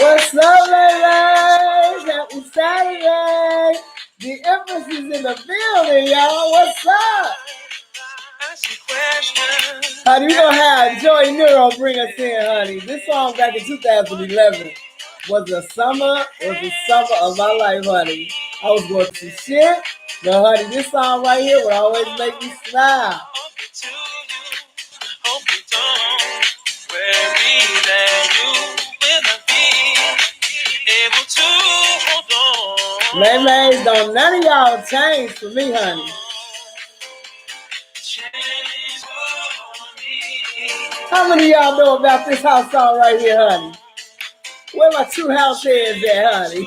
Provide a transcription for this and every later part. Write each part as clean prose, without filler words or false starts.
What's up, ladies? Happy Saturday. The Empress is in the building, y'all. What's up? Honey, we gonna have Joy Neuro bring us in, honey. This song back in 2011 was the summer of my life, honey. I was going through shit, but honey, this song right here would always make me smile. Maymays, don't none of y'all change for me, honey. How many of y'all know about this house song right here, honey? Where my true house heads at, honey?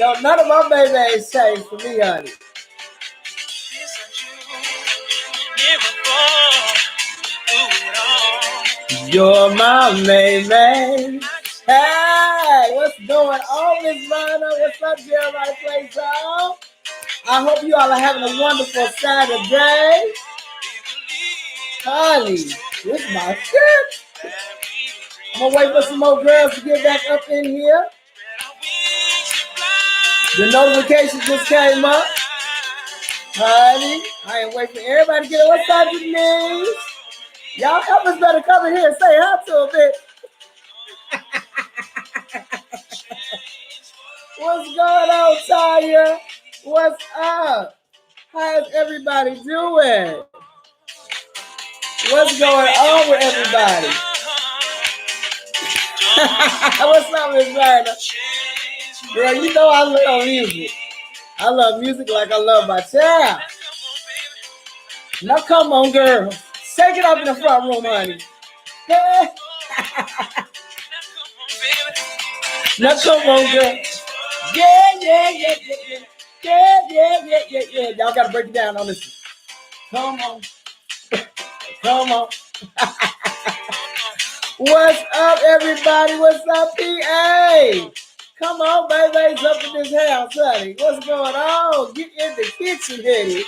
No, none of my babies change for me, honey. You're my Maymay. Hey, what's going on, Miss Verna? What's up, Jeremiah Playtime? I hope you all are having a wonderful Saturday. Honey, this is my shit. I'm gonna wait for some more girls to get back up in here. The notification just came up. Honey, I ain't waiting for everybody to get it. What's up, Denise? Y'all help us better come in here and say hi to a bit. What's going on, Tanya? What's up? How's everybody doing? What's going on with everybody? What's up, Miss Verna? Girl, you know I love music. I love music like I love my child. Now come on, girl. Shake it up in the front room, honey. Now come on, girl. Yeah. Y'all gotta break it down on this. Come on. Come on. What's up, everybody? What's up, PA? Come on, baby's up in this house, honey. What's going on? Get in the kitchen, honey.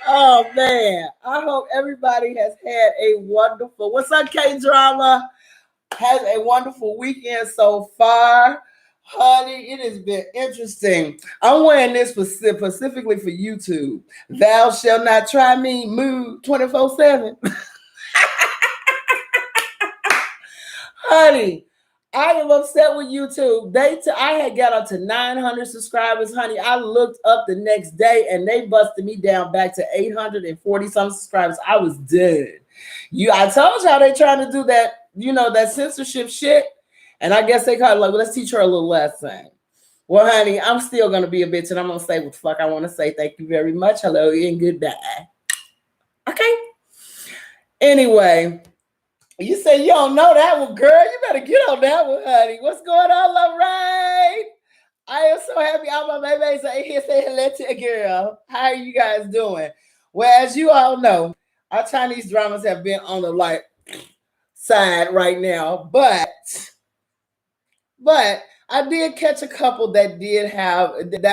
Oh, man. I hope everybody has had a wonderful, what's up, K-Drama? Has a wonderful weekend so far. Honey, it has been interesting. I'm wearing this specifically for YouTube. Thou shalt not try me, mood 24/7. Honey, I am upset with YouTube. I had got up to 900 subscribers, honey. I looked up the next day and they busted me down back to 840 some subscribers. I was dead. I told y'all they trying to do that, that censorship shit. And I guess they call it like, well, let's teach her a little lesson. Well, honey, I'm still going to be a bitch and I'm going to say what the fuck I want to say. Thank you very much. Hello and goodbye. Okay. Anyway, you say you don't know that one, girl. You better get on that one, honey. What's going on, Lorraine? I am so happy all my babies are here saying hello to a girl. How are you guys doing? Well, as you all know, our Chinese dramas have been on the light side right now, but I did catch a couple that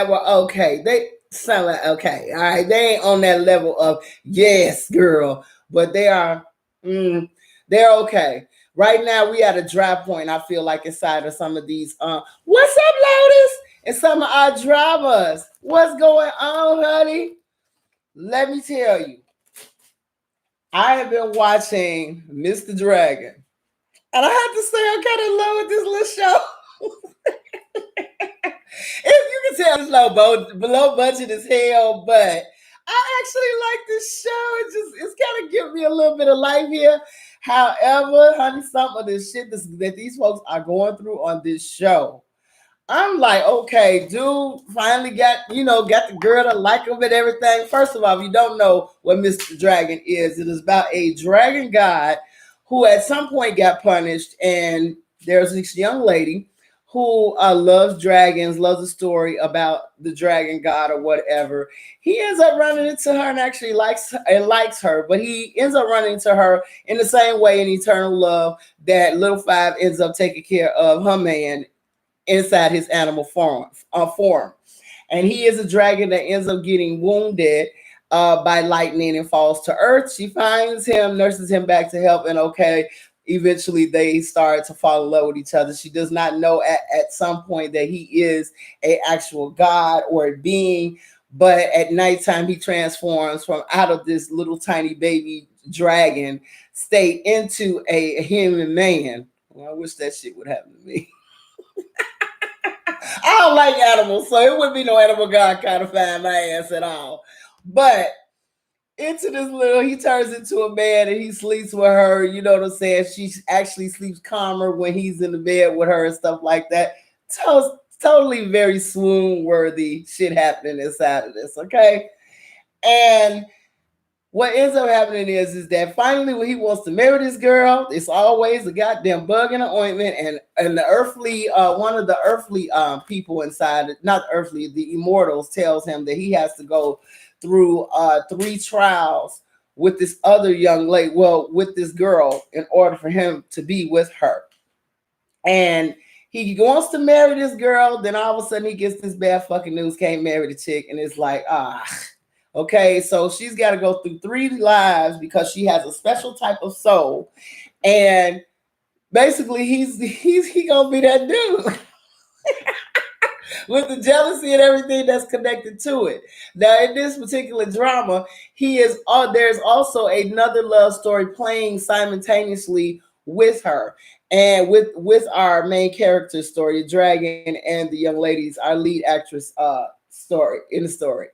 were okay. They sound like okay. All right. They ain't on that level of yes, girl, but they are they're okay. Right now we at a dry point, I feel like, inside of some of these what's up, Lotus? And some of our dramas. What's going on, honey? Let me tell you. I have been watching Mr. Dragon. And I have to say, I'm kind of in love with this little show. If you can tell, it's low budget as hell, but I actually like this show. It's kind of giving me a little bit of life here. However, honey, some of this shit that these folks are going through on this show, I'm like, okay, dude, finally got the girl to like him and everything. First of all, if you don't know what Mr. Dragon is, it is about a dragon god who at some point got punished, and there's this young lady who loves dragons, loves a story about the dragon god or whatever. He ends up running into her and actually likes her, but he ends up running into her in the same way in Eternal Love that Little Five ends up taking care of her man inside his animal form. And he is a dragon that ends up getting wounded by lightning and falls to earth. She finds him, nurses him back to health, and okay, eventually they start to fall in love with each other. She does not know at some point that he is a actual god or a being, but at nighttime he transforms from out of this little tiny baby dragon state into a human man. Well, I wish that shit would happen to me. I don't like animals, so it wouldn't be no animal god kind of find my ass at all. But into this little, he turns into a man and he sleeps with her. You know what I'm saying? She actually sleeps calmer when he's in the bed with her and stuff like that. Totally very swoon worthy shit happening inside of this, okay? And what ends up happening is that finally when he wants to marry this girl, it's always a goddamn bug in the ointment, and the earthly one of the earthly people inside, not earthly, the immortals, tells him that he has to go through three trials with this other young lady, well, with this girl, in order for him to be with her. And he wants to marry this girl, then all of a sudden he gets this bad fucking news, can't marry the chick, and it's like, okay, so she's got to go through three lives because she has a special type of soul, and basically he gonna be that dude with the jealousy and everything that's connected to it. Now, in this particular drama, he is. There's also another love story playing simultaneously with her, and with our main character story, the dragon and the young ladies, our lead actress story in the story.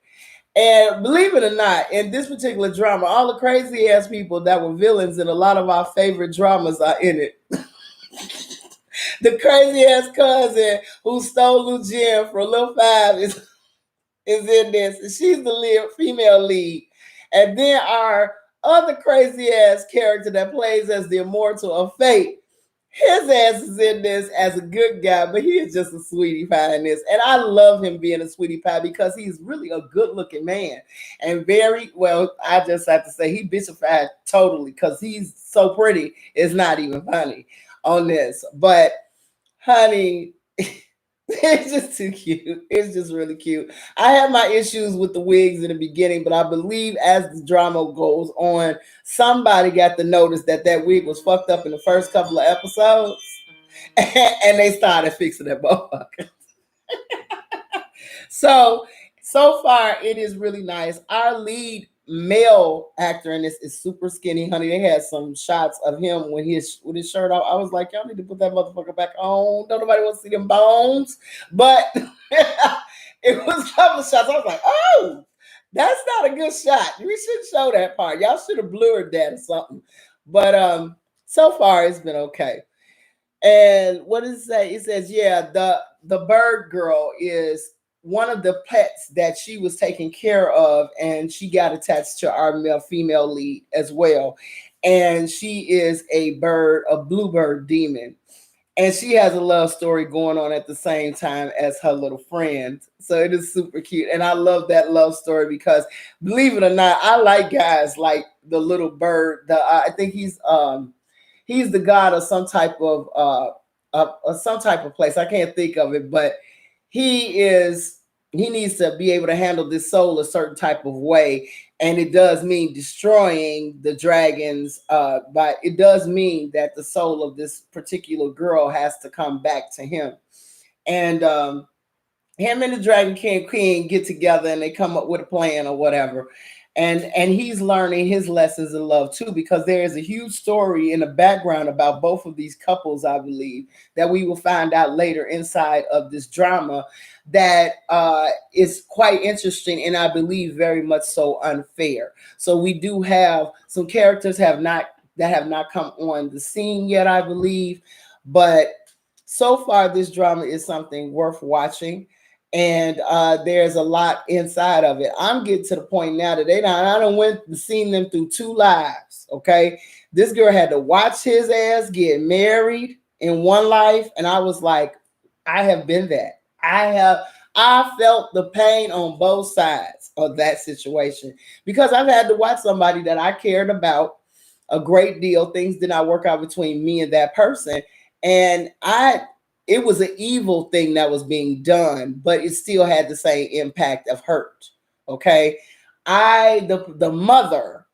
And believe it or not, in this particular drama, all the crazy ass people that were villains in a lot of our favorite dramas are in it. The crazy ass cousin who stole Lil Jim for Lil Five is in this. And she's the female lead. And then our other crazy ass character that plays as the immortal of fate, his ass is in this as a good guy, but he is just a sweetie pie in this. And I love him being a sweetie pie because he's really a good looking man. And very, well, I just have to say he bitchified totally because he's so pretty. It's not even funny on this. But honey, it's just too cute. It's just really cute. I had my issues with the wigs in the beginning, but I believe as the drama goes on, somebody got the notice that that wig was fucked up in the first couple of episodes, and they started fixing that motherfucker. So far it is really nice. Our lead male actor in this is super skinny, honey. They had some shots of him with his shirt off. I was like, y'all need to put that motherfucker back on. Don't nobody want to see them bones. But it was a couple of shots. I was like, oh, that's not a good shot. We should show that part. Y'all should have blurred that or something. But so far it's been okay. And what does it say? It says, yeah, the bird girl is one of the pets that she was taking care of, and she got attached to our female lead as well. And she is a bird, a bluebird demon. And she has a love story going on at the same time as her little friend. So it is super cute. And I love that love story because believe it or not, I like guys like the little bird. I think he's the god of some type of some type of place. I can't think of it, but he needs to be able to handle this soul a certain type of way, and it does mean destroying the dragons. But it does mean that the soul of this particular girl has to come back to him, and him and the Dragon King Queen get together and they come up with a plan or whatever. And he's learning his lessons in love too, because there is a huge story in the background about both of these couples, I believe, that we will find out later inside of this drama that is quite interesting and I believe very much so unfair. So we do have some characters have not come on the scene yet, I believe, but so far this drama is something worth watching, and there's a lot inside of it. I'm getting to the point now that I don't went and seen them through two lives. Okay, this girl had to watch his ass get married in one life, and I was like, I have been that. I felt the pain on both sides of that situation because I've had to watch somebody that I cared about a great deal. Things did not work out between me and that person, and it was an evil thing that was being done, but it still had the same impact of hurt. Okay. The mother,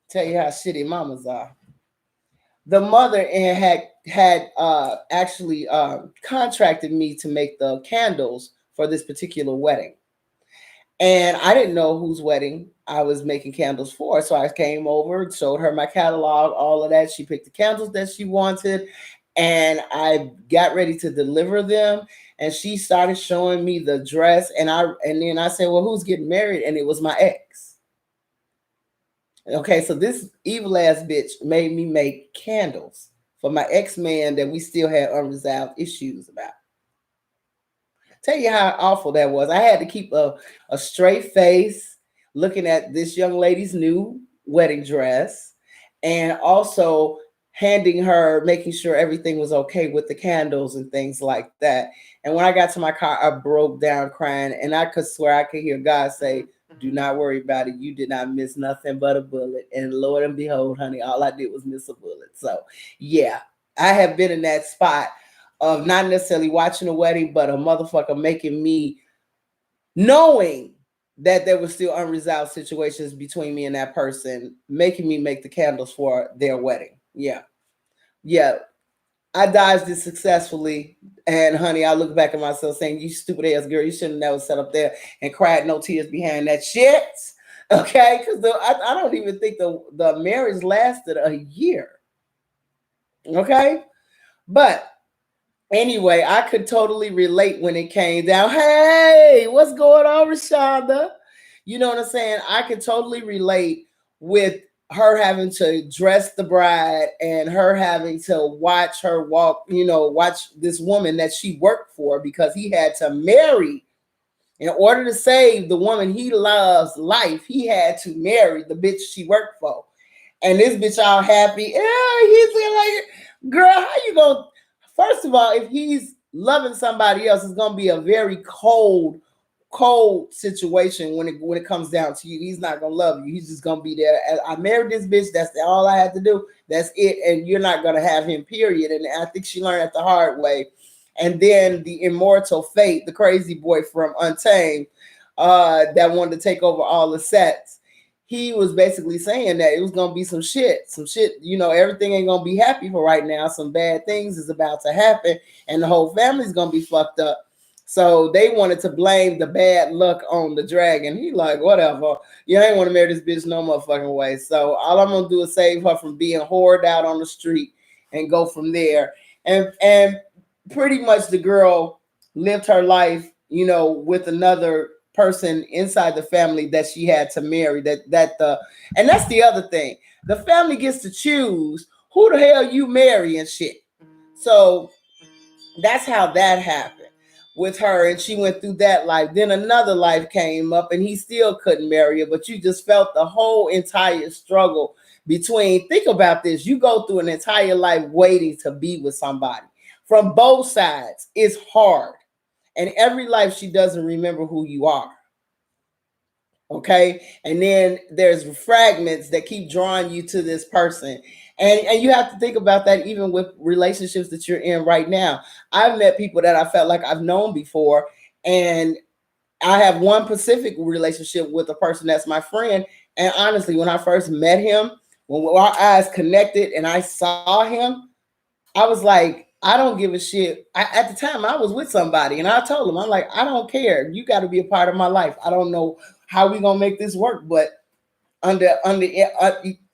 tell you how shitty mamas are. the mother and had actually contracted me to make the candles for this particular wedding. And I didn't know whose wedding I was making candles for. So I came over, showed her my catalog, all of that. She picked the candles that she wanted, and I got ready to deliver them. And she started showing me the dress, and then I said, "Well, who's getting married?" And it was my ex. Okay, so this evil ass bitch made me make candles for my ex man that we still had unresolved issues about. Tell you how awful that was. I had to keep a straight face looking at this young lady's new wedding dress, and also handing her, making sure everything was okay with the candles and things like that. And when I got to my car, I broke down crying, and I could swear I could hear God say, "Do not worry about it. You did not miss nothing but a bullet." And Lord and behold, honey, all I did was miss a bullet. So, yeah, I have been in that spot of not necessarily watching a wedding, but a motherfucker making me, knowing that there were still unresolved situations between me and that person, making me make the candles for their wedding. Yeah. Yeah. I dodged it successfully. And honey, I look back at myself saying, "You stupid ass girl, you shouldn't have never sat up there and cried no tears behind that shit." Okay. Because I don't even think the marriage lasted a year. Okay. But anyway, I could totally relate when it came down. Hey, what's going on, Rashonda? You know what I'm saying? I could totally relate with her having to dress the bride and her having to watch her walk, watch this woman that she worked for, because he had to marry in order to save the woman he loves life. He had to marry the bitch she worked for. And this bitch all happy. Yeah, he's like, girl, how you gonna, first of all, if he's loving somebody else, it's gonna be a very cold situation when it comes down to you. He's not gonna love you. He's just gonna be there. I married this bitch. That's all I had to do. That's it. And you're not gonna have him, period. And I think she learned it the hard way. And then the immortal fate, the crazy boy from Untamed, that wanted to take over all the sets. He was basically saying that it was gonna be some shit. Everything ain't gonna be happy for right now. Some bad things is about to happen, and the whole family's gonna be fucked up. So they wanted to blame the bad luck on the dragon. He like, whatever. You ain't want to marry this bitch no motherfucking way. So all I'm gonna do is save her from being whored out on the street and go from there. And pretty much the girl lived her life, with another person inside the family that she had to marry. And that's the other thing. The family gets to choose who the hell you marry and shit. So that's how that happened with her, and she went through that life. Then another life came up, and he still couldn't marry her. But you just felt the whole entire struggle between. Think about this: you go through an entire life waiting to be with somebody. From both sides, it's hard, and every life she doesn't remember who you are. Okay, and then there's fragments that keep drawing you to this person, and you have to think about that even with relationships that you're in right now. I've met people that I felt like I've known before, and I have one specific relationship with a person that's my friend. And honestly, when I first met him, when our eyes connected and I saw him, I was like, I don't give a shit. At the time, I was with somebody, and I told him, I'm like, I don't care. You got to be a part of my life. I don't know how we gonna make this work, but under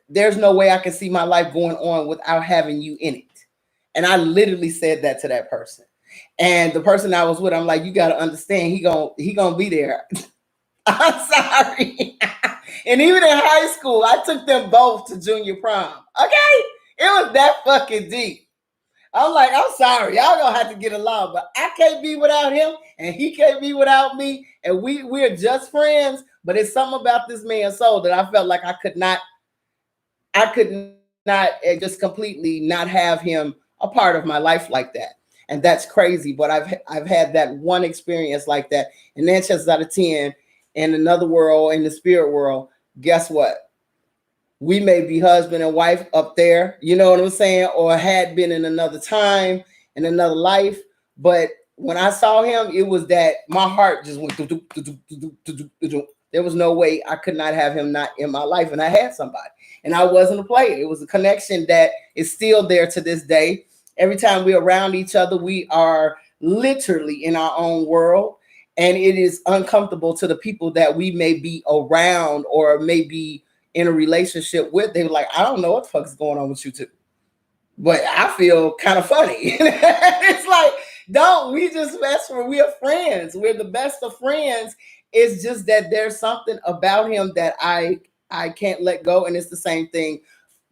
there's no way I can see my life going on without having you in it. And I literally said that to that person. And the person I was with, I'm like, you got to understand, he gonna be there. I'm sorry. And even in high school, I took them both to junior prom. Okay, it was that fucking deep. I'm like, I'm sorry, y'all gonna have to get along, but I can't be without him, and he can't be without me, and we're just friends. But it's something about this man's soul that I felt like I could not just completely not have him a part of my life like that, and that's crazy. But I've had that one experience like that, and 9 chances out of 10, in another world, in the spirit world, guess what? We may be husband and wife up there, you know what I'm saying, or had been in another time, in another life. But when I saw him, it was that my heart just went There was no way I could not have him not in my life. And I had somebody. And I wasn't a player. It was a connection that is still there to this day. Every time we're around each other, we are literally in our own world. And it is uncomfortable to the people that we may be around or may be in a relationship with. They're like, I don't know what the fuck is going on with you two, but I feel kind of funny. It's like, don't we just mess with? We are friends. We're the best of friends. It's just that there's something about him that I can't let go, and it's the same thing,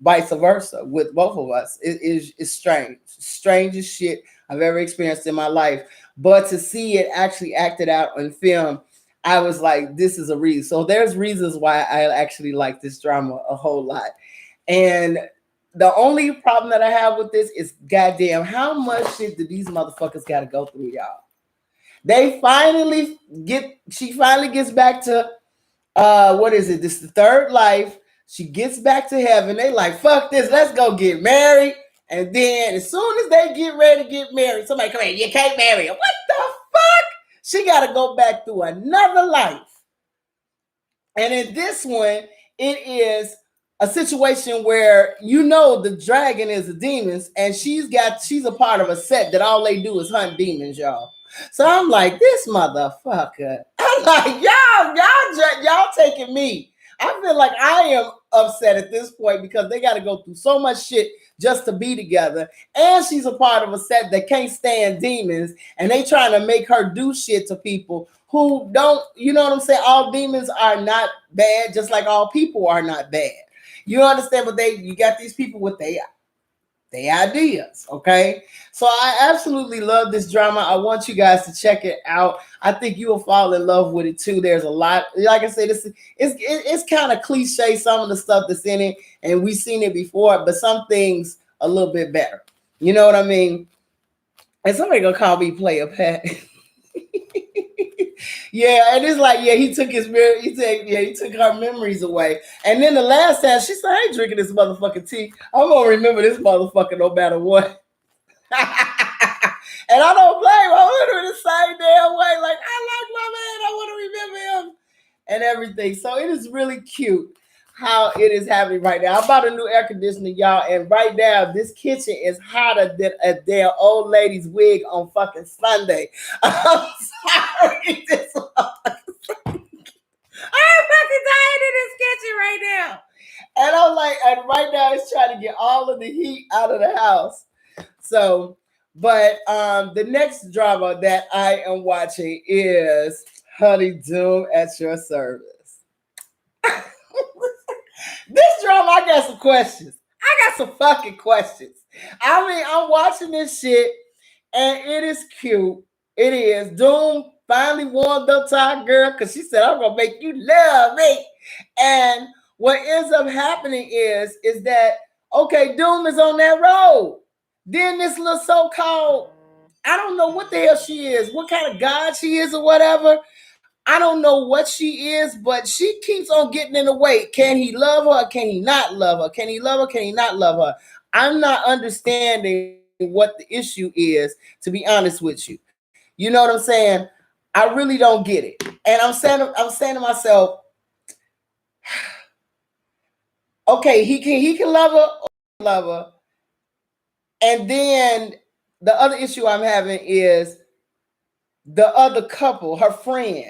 vice versa, with both of us. It is it's strange, strangest shit I've ever experienced in my life. But to see it actually acted out on film, I was like, this is a reason. So there's reasons why I actually like this drama a whole lot. And the only problem that I have with this is, goddamn, how much shit do these motherfuckers got to go through, y'all? They finally she finally gets back to, what is it? This is the third life. She gets back to heaven. They like, fuck this, let's go get married. And then as soon as they get ready to get married, somebody come in, you can't marry her. What the fuck? She got to go back through another life. And in this one, it is a situation where the dragon is the demons, and she's a part of a set that all they do is hunt demons, y'all. So I'm like, this motherfucker. I'm like, y'all taking me. I feel like I am upset at this point because they got to go through so much shit just to be together. And she's a part of a set that can't stand demons, and they trying to make her do shit to people who don't, you know what I'm saying? All demons are not bad, just like all people are not bad. You understand? But you got these people with their ideas, okay? So I absolutely love this drama. I want you guys to check it out. I think you will fall in love with it too. There's a lot, like I said, it's kind of cliche, some of the stuff that's in it, and we've seen it before, but some things a little bit better. You know what I mean? And somebody gonna call me player Pat. Yeah, and it's like, yeah, he took his mirror, he took her memories away. And then the last time she said, I ain't drinking this motherfucking tea. I'm gonna remember this motherfucker no matter what. And I don't blame her. I went the same damn way. Like, I like my man, I want to remember him and everything. So it is really cute how it is happening right now. I bought a new air conditioner, y'all, and right now this kitchen is hotter than a damn old lady's wig on fucking Sunday. I'm sorry. I'm fucking dying in this kitchen right now. And I'm like, and right now it's trying to get all of the heat out of the house. So, but the next drama that I am watching is Honey Doom at Your Service. This drama, I got some questions. I got some fucking questions. I mean, I'm watching this shit, and it is cute. It is. Doom finally warmed up to our girl because she said, I'm gonna make you love me. And what ends up happening is that, okay, Doom is on that road. Then this little so-called, I don't know what the hell she is, what kind of god she is or whatever. I don't know what she is, but she keeps on getting in the way. Can he love her? Can he not love her? Can he love her? Can he not love her? I'm not understanding what the issue is, to be honest with you. You know what I'm saying? I really don't get it. And I'm saying to myself, okay, he can love her or love her. And then the other issue I'm having is the other couple, her friend.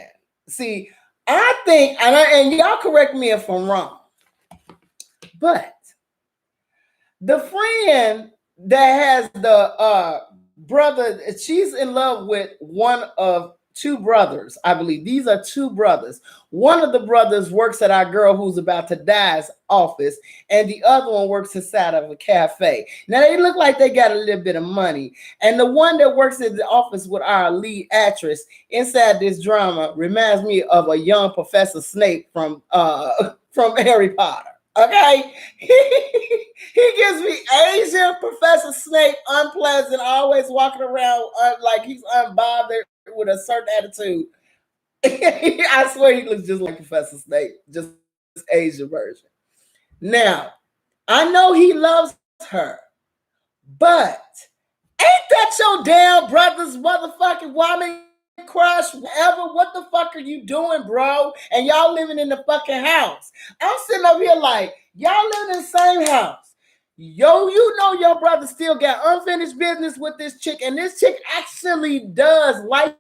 See, I think, and y'all correct me if I'm wrong, but the friend that has the brother, she's in love with one of two brothers, I believe. These are two brothers. One of the brothers works at our girl who's about to die's office, and the other one works inside of a cafe. Now, they look like they got a little bit of money. And the one that works in the office with our lead actress inside this drama reminds me of a young Professor Snape from Harry Potter. Okay, he gives me Asian Professor Snape, unpleasant, always walking around like he's unbothered with a certain attitude. I swear he looks just like Professor Snape, just Asian version. Now, I know he loves her, but ain't that your damn brother's motherfucking woman? crush, whatever. What the fuck are you doing, bro? And y'all living in the fucking house. I'm sitting up here like, y'all living in the same house. Yo, you know your brother still got unfinished business with this chick, and this chick actually does like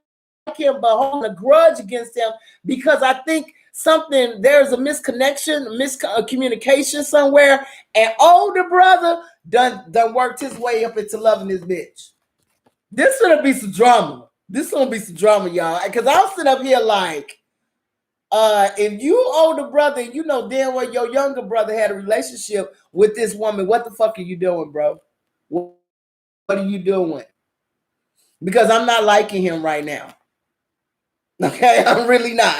him, but holding a grudge against him because I think there's a misconnection, miscommunication somewhere, and older brother done worked his way up into loving this bitch. This gonna be some drama. This gonna be some drama, y'all. Because I'm sitting up here like, if you older brother, you know damn well your younger brother had a relationship with this woman, what the fuck are you doing, bro? What are you doing? Because I'm not liking him right now. Okay, I'm really not.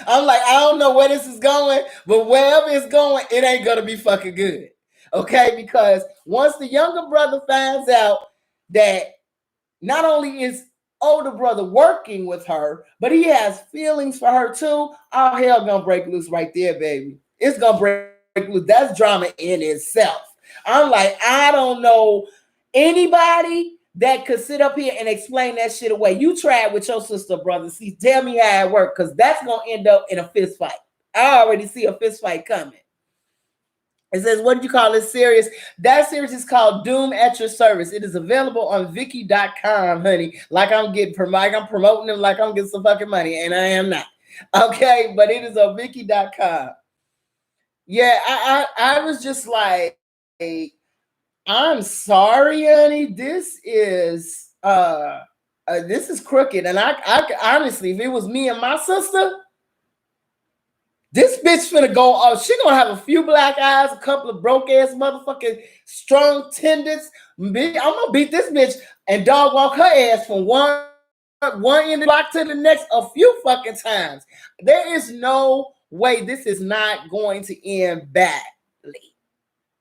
I'm like, I don't know where this is going, but wherever it's going, it ain't gonna be fucking good. Okay, because once the younger brother finds out that not only is older brother working with her, but he has feelings for her too, all hell gonna break loose right there, baby. It's gonna break loose. That's drama in itself. I'm like, I don't know anybody that could sit up here and explain that shit away. You tried with your sister, brother. See, tell me how it worked, because that's gonna end up in a fist fight. I already see a fist fight coming. It says, what did you call this series? That series is called Doom at Your Service. It is available on Viki.com, honey. Like I'm promoting them like I'm getting some fucking money, and I am not. Okay, but it is on Viki.com. Yeah, I was just like, I'm sorry, honey. This is crooked. And I honestly, if it was me and my sister, this bitch finna go off. She gonna have a few black eyes, a couple of broke ass motherfucking strong tendons. I'm gonna beat this bitch and dog walk her ass from one end of the block to the next a few fucking times. There is no way this is not going to end badly.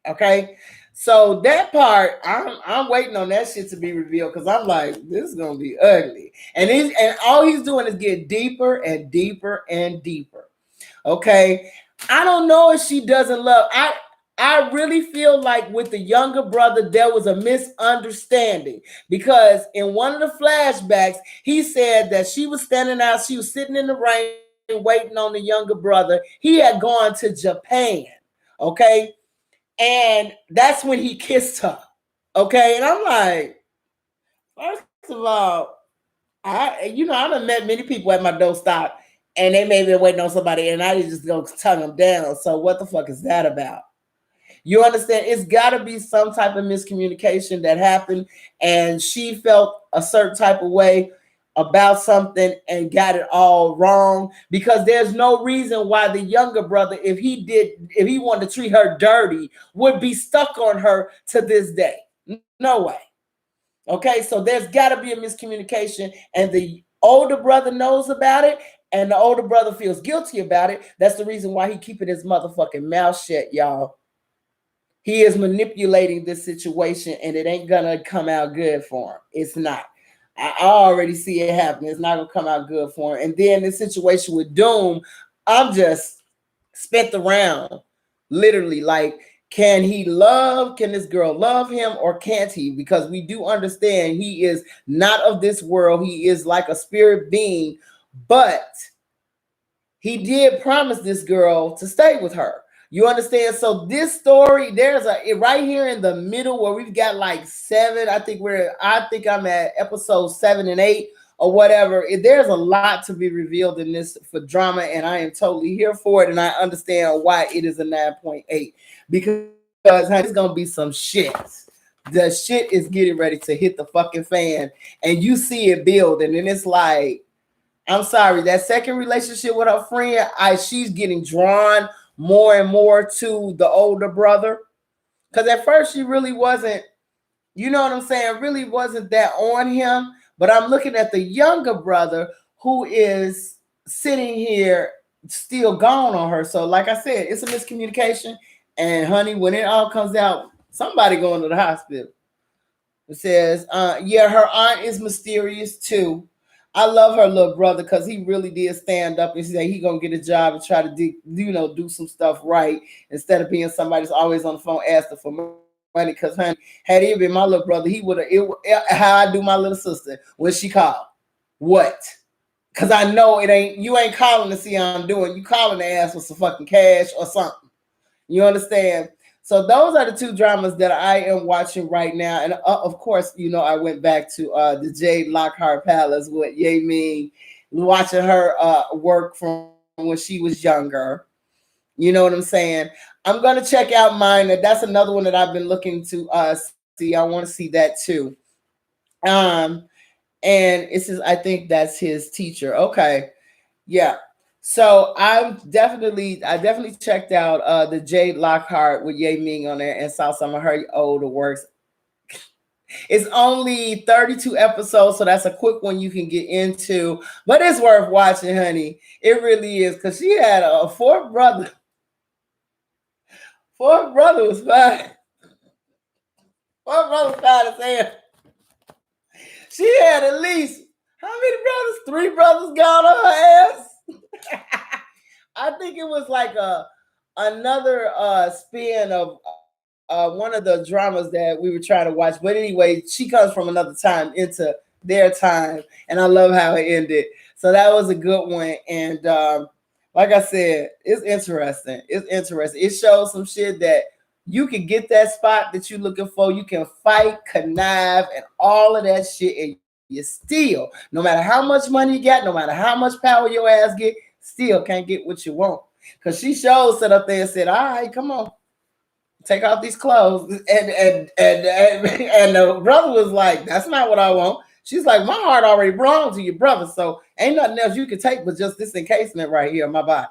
Okay, so that part, I'm waiting on that shit to be revealed, because I'm like, this is gonna be ugly. And all he's doing is get deeper and deeper and deeper. Okay, I don't know if she doesn't love. I really feel like with the younger brother, there was a misunderstanding, because in one of the flashbacks, he said that she was standing out, she was sitting in the rain waiting on the younger brother. He had gone to Japan, okay? And that's when he kissed her, okay? And I'm like, first of all, I done met many people at my doorstop, and they may be waiting on somebody, and I just go tongue them down. So what the fuck is that about? You understand? It's got to be some type of miscommunication that happened, and she felt a certain type of way about something and got it all wrong, because there's no reason why the younger brother, if he wanted to treat her dirty, would be stuck on her to this day. No way. Okay, so there's got to be a miscommunication, and the older brother knows about it, and the older brother feels guilty about it. That's the reason why he keeping his motherfucking mouth shut, y'all. He is manipulating this situation, and it ain't gonna come out good for him. It's not. I already see it happening. It's not gonna come out good for him. And then the situation with Doom, I'm just spent around, literally, like, can this girl love him, or can't he? Because we do understand he is not of this world. He is like a spirit being, but he did promise this girl to stay with her. You understand? So this story, there's right here in the middle where we've got like 7. I think I'm at episode 7 and 8 or whatever. There's a lot to be revealed in this for drama, and I am totally here for it. And I understand why it is a 9.8, because it's gonna be some shit. The shit is getting ready to hit the fucking fan, and you see it building, and it's like, I'm sorry, that second relationship with her friend, she's getting drawn more and more to the older brother, because at first she really wasn't, you know what I'm saying, really wasn't that on him. But I'm looking at the younger brother who is sitting here still gone on her. So like I said, it's a miscommunication, and honey, when it all comes out, somebody going to the hospital. It says, yeah, her aunt is mysterious too. I love her little brother, because he really did stand up and say he gonna get a job and try to do some stuff right, instead of being somebody that's always on the phone asking for money. Because honey, had he been my little brother, he would have, how I do my little sister when she called. What? Cause I know you ain't calling to see how I'm doing. You calling to ask for some fucking cash or something. You understand? So those are the two dramas that I am watching right now. And of course, I went back to the Jade Lockhart Palace with Ye Ming, watching her work from when she was younger. You know what I'm saying? I'm gonna check out mine. That's another one that I've been looking to see. I want to see that too. Um, and it says I think that's his teacher. Okay, yeah. So I definitely checked out the Jade Lockhart with Ye Ming on there and saw some of her older works. It's only 32 episodes, so that's a quick one you can get into, but it's worth watching, honey. It really is, because she had a fourth brother. Fourth brother was fine. Fourth brother was fine as hell. She had at least how many brothers? Three brothers got on her ass. I think it was like another spin of one of the dramas that we were trying to watch. But anyway, she comes from another time into their time, and I love how it ended. So that was a good one. And like I said, it's interesting. It's interesting. It shows some shit that you can get that spot that you're looking for. You can fight, connive, and all of that shit, and you still, no matter how much money you got, no matter how much power your ass get, still can't get what you want. Cause she showed set up there and said, "All right, come on, take off these clothes." And the brother was like, "That's not what I want." She's like, "My heart already belongs to your brother, so ain't nothing else you can take but just this encasement right here in my body."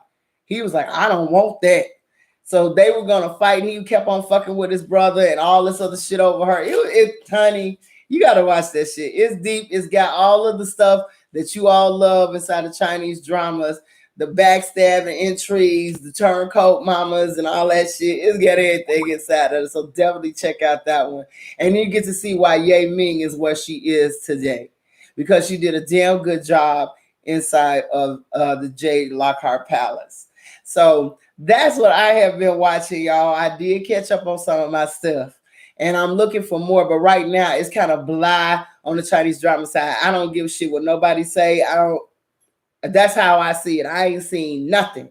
He was like, "I don't want that." So they were gonna fight. He kept on fucking with his brother and all this other shit over her. Honey, you gotta watch that shit. It's deep. It's got all of the stuff that you all love inside of Chinese dramas, the backstabbing intrigues, the turncoat mamas, and all that shit. It's got everything inside of it. So definitely check out that one. And you get to see why Ye Ming is where she is today. Because she did a damn good job inside of the Jade Lockhart Palace. So that's what I have been watching, y'all. I did catch up on some of my stuff. And I'm looking for more, but right now it's kind of blah on the Chinese drama side. I don't give a shit what nobody say. That's how I see it. I ain't seen nothing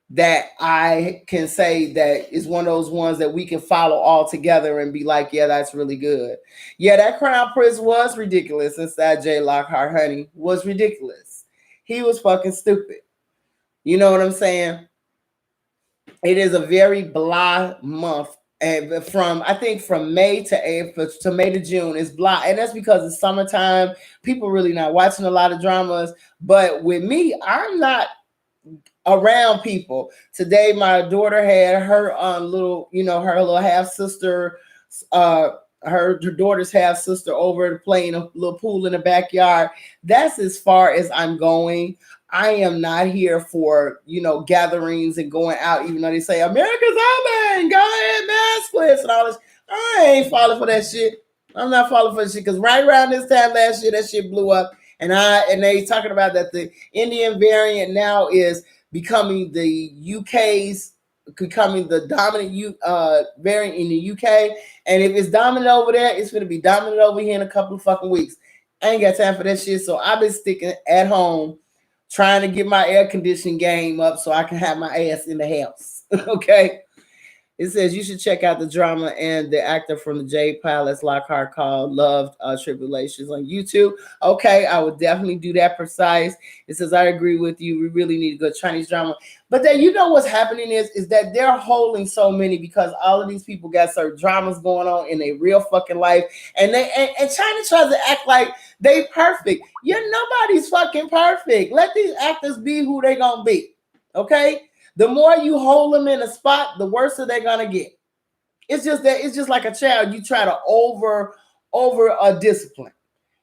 that I can say that is one of those ones that we can follow all together and be like, yeah, that's really good. Yeah, that Crown Prince was ridiculous inside Jay Lockhart, honey, was ridiculous. He was fucking stupid. You know what I'm saying? It is a very blah month. And from May to April to May to June is blah, and that's because it's summertime. People really not watching a lot of dramas. But with me, I'm not around people. Today, my daughter had her her little half sister, her daughter's half sister over playing a little pool in the backyard. That's as far as I'm going. I am not here for, gatherings and going out, even though they say America's open, go ahead, maskless and all this. I ain't falling for that shit. I'm not falling for that shit, because right around this time last year, that shit blew up. And they talking about that the Indian variant now is becoming the dominant variant in the UK. And if it's dominant over there, it's going to be dominant over here in a couple of fucking weeks. I ain't got time for that shit. So I've been sticking at home, trying to get my air conditioning game up so I can have my ass in the house. Okay. It says you should check out the drama and the actor from the Jade Palace Lockhart called Love Tribulations on YouTube. Okay, I would definitely do that. Precise. It says I agree with you. We really need a good Chinese drama. But then what's happening is that they're holding so many because all of these people got certain dramas going on in their real fucking life. And China tries to act like they perfect. Nobody's fucking perfect. Let these actors be who they gonna be. Okay? The more you hold them in a spot, the worse they're gonna get. It's just like a child. You try to over a discipline.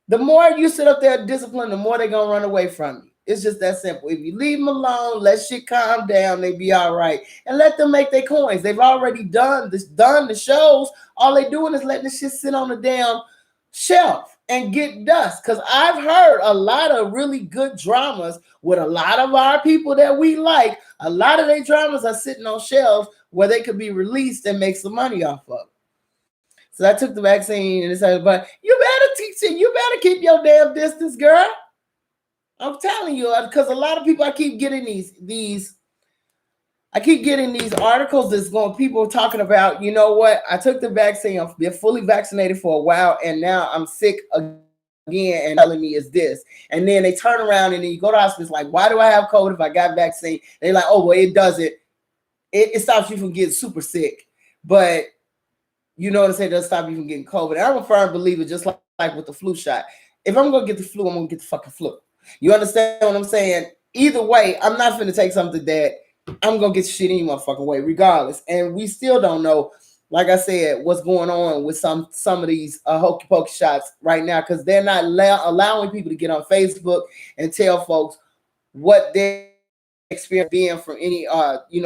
The more you sit up there disciplined, the more they're gonna run away from you. It's just that simple. If you leave them alone, let shit calm down, they be all right. And let them make their coins. They've already done the shows. All they doing is letting the shit sit on the damn shelf and get dust. Because I've heard a lot of really good dramas with a lot of our people that we like. A lot of their dramas are sitting on shelves where they could be released and make some money off of. So I took the vaccine and decided, but you better You better keep your damn distance, girl. I'm telling you, because a lot of people, I keep getting these articles that's going, people talking about, you know what? I took the vaccine. I've been fully vaccinated for a while, and now I'm sick again, and telling me is this. And then they turn around and then you go to hospital, like, why do I have COVID if I got vaccine? They're like, oh, well, it doesn't. It stops you from getting super sick. But you know what I'm saying? It doesn't stop you from getting COVID. And I'm a firm believer, just like with the flu shot. If I'm going to get the flu, I'm going to get the fucking flu. You understand what I'm saying? Either way, I'm not going to take something that I'm going to get shit any motherfucking way, regardless. And we still don't know, like I said, what's going on with some of these hokey pokey shots right now, because they're not allowing people to get on Facebook and tell folks what their experience being from any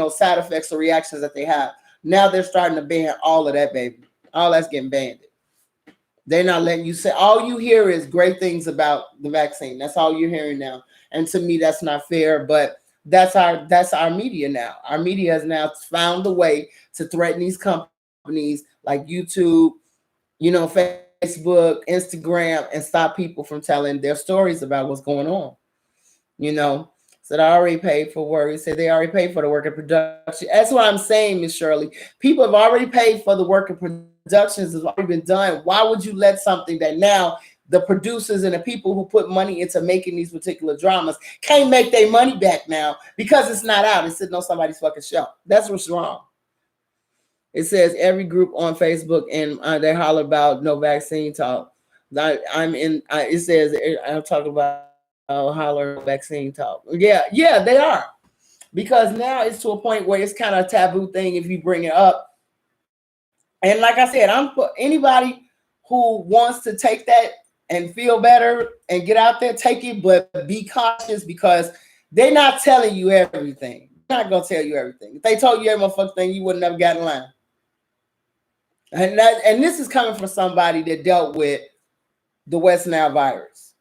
side effects or reactions that they have. Now they're starting to ban all of that, baby. All that's getting banned. They're not letting you say. All you hear is great things about the vaccine. That's all you're hearing now. And to me, that's not fair. But that's our media now. Our media has now found a way to threaten these companies like YouTube, Facebook, Instagram, and stop people from telling their stories about what's going on. So they already paid for work. They said they already paid for the work of production. That's what I'm saying, Miss Shirley. People have already paid for the work of productions has already been done. Why would you let something that now the producers and the people who put money into making these particular dramas can't make their money back now because it's not out? It's sitting on somebody's fucking shelf. That's what's wrong. It says every group on Facebook and they holler about no vaccine talk. It says I'm talking about holler vaccine talk. Yeah, they are. Because now it's to a point where it's kind of a taboo thing if you bring it up. And like I said, I'm for anybody who wants to take that and feel better and get out there, take it, but be cautious because they're not telling you everything. They're not going to tell you everything. If they told you every motherfucking thing, you would never got in line. And this is coming from somebody that dealt with the West Nile virus.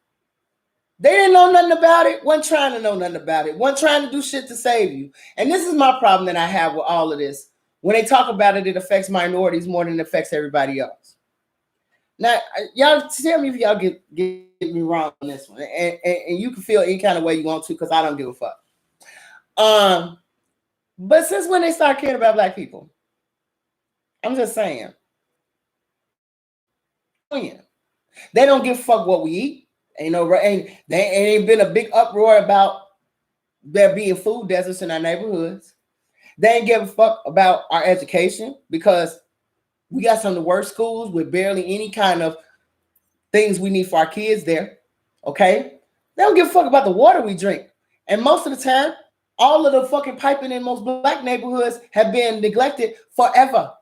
They didn't know nothing about it. Wasn't trying to know nothing about it. Wasn't trying to do shit to save you. And this is my problem that I have with all of this. When they talk about it, it affects minorities more than it affects everybody else. Now, y'all tell me if y'all get me wrong on this one. And you can feel any kind of way you want to because I don't give a fuck. But since when they start caring about black people? I'm just saying. They don't give a fuck what we eat. Ain't been a big uproar about there being food deserts in our neighborhoods. They ain't give a fuck about our education because we got some of the worst schools with barely any kind of things we need for our kids there. Okay? They don't give a fuck about the water we drink. And most of the time, all of the fucking piping in most black neighborhoods have been neglected forever.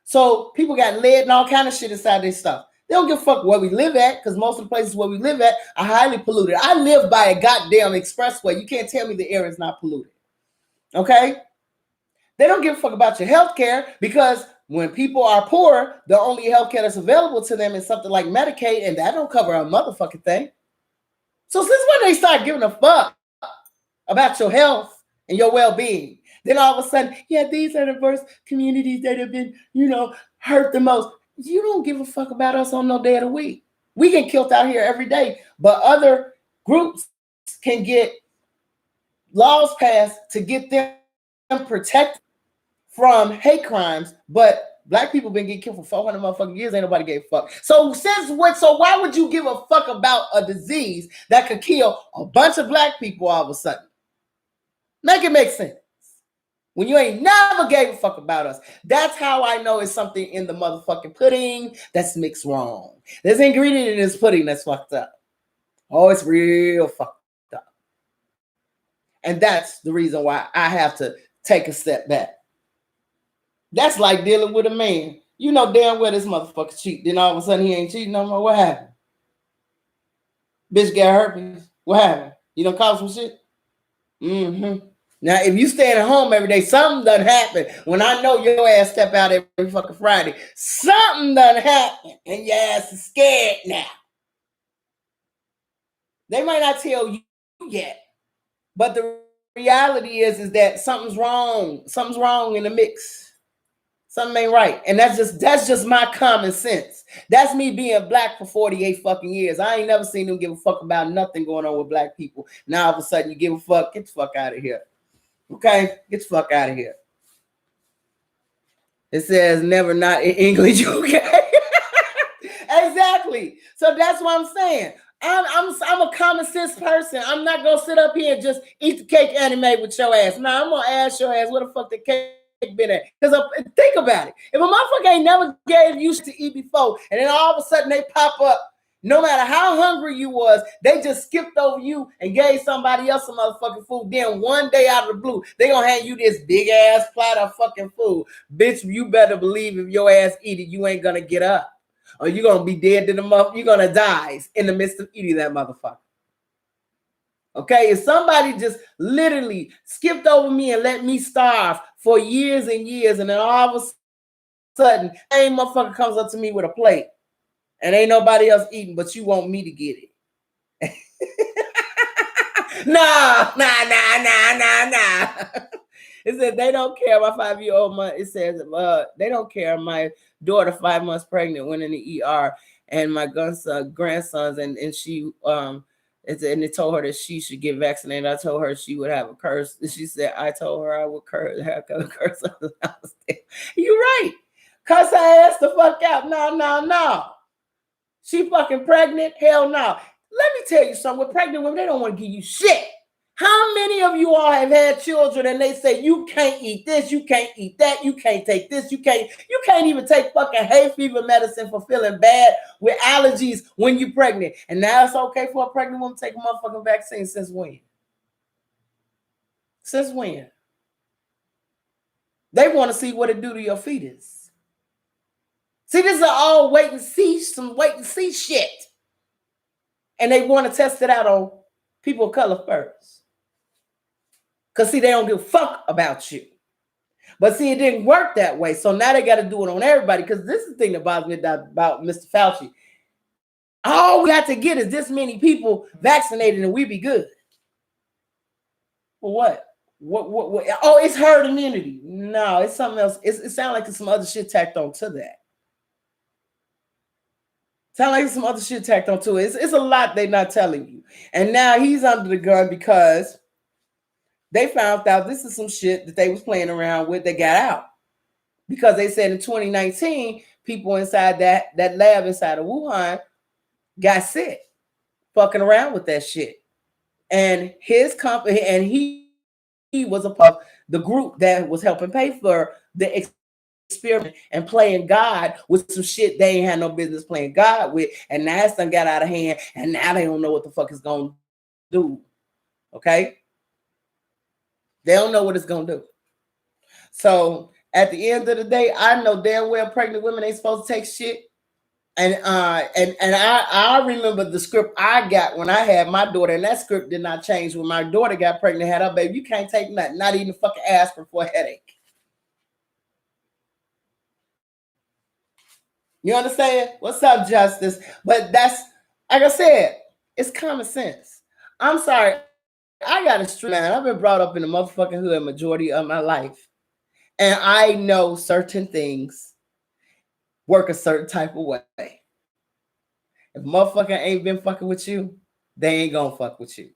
So people got lead and all kind of shit inside their stuff. They don't give a fuck where we live at because most of the places where we live at are highly polluted. I live by a goddamn expressway. You can't tell me the air is not polluted. Okay? They don't give a fuck about your health care because when people are poor, the only health care that's available to them is something like Medicaid, and that don't cover a motherfucking thing. So since when they start giving a fuck about your health and your well-being, then all of a sudden, these are the worst communities that have been, hurt the most. You don't give a fuck about us on no day of the week. We get killed out here every day, but other groups can get laws passed to get them protected from hate crimes, but black people been getting killed for 400 motherfucking years. Ain't nobody gave a fuck. So why would you give a fuck about a disease that could kill a bunch of black people all of a sudden? Make it make sense. When you ain't never gave a fuck about us. That's how I know it's something in the motherfucking pudding that's mixed wrong. There's an ingredient in this pudding that's fucked up. Oh, it's real fucked up. And that's the reason why I have to take a step back. That's like dealing with a man. You know damn well this motherfucker cheat. Then all of a sudden he ain't cheating no more. What happened? Bitch got herpes. What happened? You done caught some shit? Mm-hmm. Now, if you stay at home every day, something done happen. When I know your ass step out every fucking Friday, something done happen, and your ass is scared now. They might not tell you yet, but the reality is that something's wrong. Something's wrong in the mix. Something ain't right. And that's just my common sense. That's me being black for 48 fucking years. I ain't never seen them give a fuck about nothing going on with black people. Now all of a sudden you give a fuck. Get the fuck out of here. Okay? Get the fuck out of here. It says never not in English, okay? Exactly. So that's what I'm saying. I'm a common sense person. I'm not gonna sit up here and just eat the cake anime with your ass. Nah, I'm gonna ask your ass where the fuck the cake been at. Because think about it. If a motherfucker ain't never gave you to eat before, and then all of a sudden they pop up, no matter how hungry you was, they just skipped over you and gave somebody else some motherfucking food. Then one day out of the blue, they gonna hand you this big ass platter of fucking food. Bitch, you better believe if your ass eat it, you ain't gonna get up. Or you're gonna be dead to the motherfucker. You're gonna die in the midst of eating that motherfucker. Okay, if somebody just literally skipped over me and let me starve for years and years, and then all of a sudden, same motherfucker comes up to me with a plate, and ain't nobody else eating, but you want me to get it. Nah. It said they don't care. My 5-year-old month. It says they don't care. My daughter, 5 months pregnant, went in the ER, and my grandsons, and she and they told her that she should get vaccinated. I told her she would have a curse. She said I told her I would have a curse on the house. You're right. Cuss her ass the fuck out. No. She fucking pregnant? Hell no. Let me tell you something. With pregnant women, they don't want to give you shit. How many of you all have had children and they say you can't eat this, you can't eat that, you can't take this, you can't even take fucking hay fever medicine for feeling bad with allergies when you're pregnant. And now it's okay for a pregnant woman to take a motherfucking vaccine. Since when? Since when? They want to see what it do to your fetus. See, this is all wait and see shit. And they want to test it out on people of color first. Because, see, they don't give a fuck about you. But, see, it didn't work that way. So now they got to do it on everybody. Because this is the thing that bothers me about Mr. Fauci. All we got to get is this many people vaccinated and we be good. For what? What? Oh, it's herd immunity. No, it's something else. It sounds like there's some other shit tacked on to that. Sound like some other shit tacked on to it. It's a lot they're not telling you. And now he's under the gun because they found out this is some shit that they was playing around with that got out. Because they said in 2019, people inside that lab inside of Wuhan got sick, fucking around with that shit. And his company, and he was a part of the group that was helping pay for the experiment and playing God with some shit they ain't had no business playing God with. And now it's done got out of hand, and now they don't know what the fuck it's going to do. Okay? They don't know what it's going to do. So at the end of the day, I know damn well pregnant women ain't supposed to take shit. And I remember the script I got when I had my daughter, and that script did not change when my daughter got pregnant, had her baby. You can't take nothing, not even fucking aspirin for a headache. You understand? What's up, Justice? But that's, like I said, it's common sense. I'm sorry. I got a street man. I've been brought up in the motherfucking hood majority of my life. And I know certain things work a certain type of way. If motherfucker ain't been fucking with you, they ain't gonna fuck with you.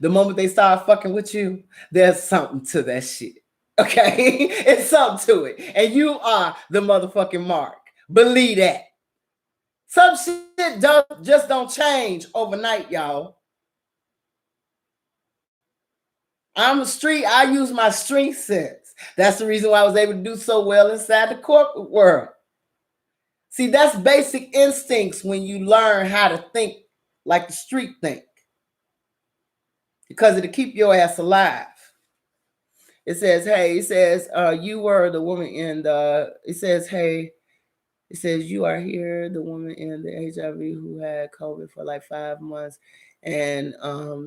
The moment they start fucking with you, there's something to that shit. Okay? It's something to it. And you are the motherfucking mark. Believe that. Some shit just don't change overnight, y'all. I'm a street. I use my street sense. That's the reason why I was able to do so well inside the corporate world. See, that's basic instincts when you learn how to think like the street think. Because it'll keep your ass alive. It says, hey, it says, you were the woman in the, it says, hey, it says you are here, the woman in the HIV who had COVID for like 5 months and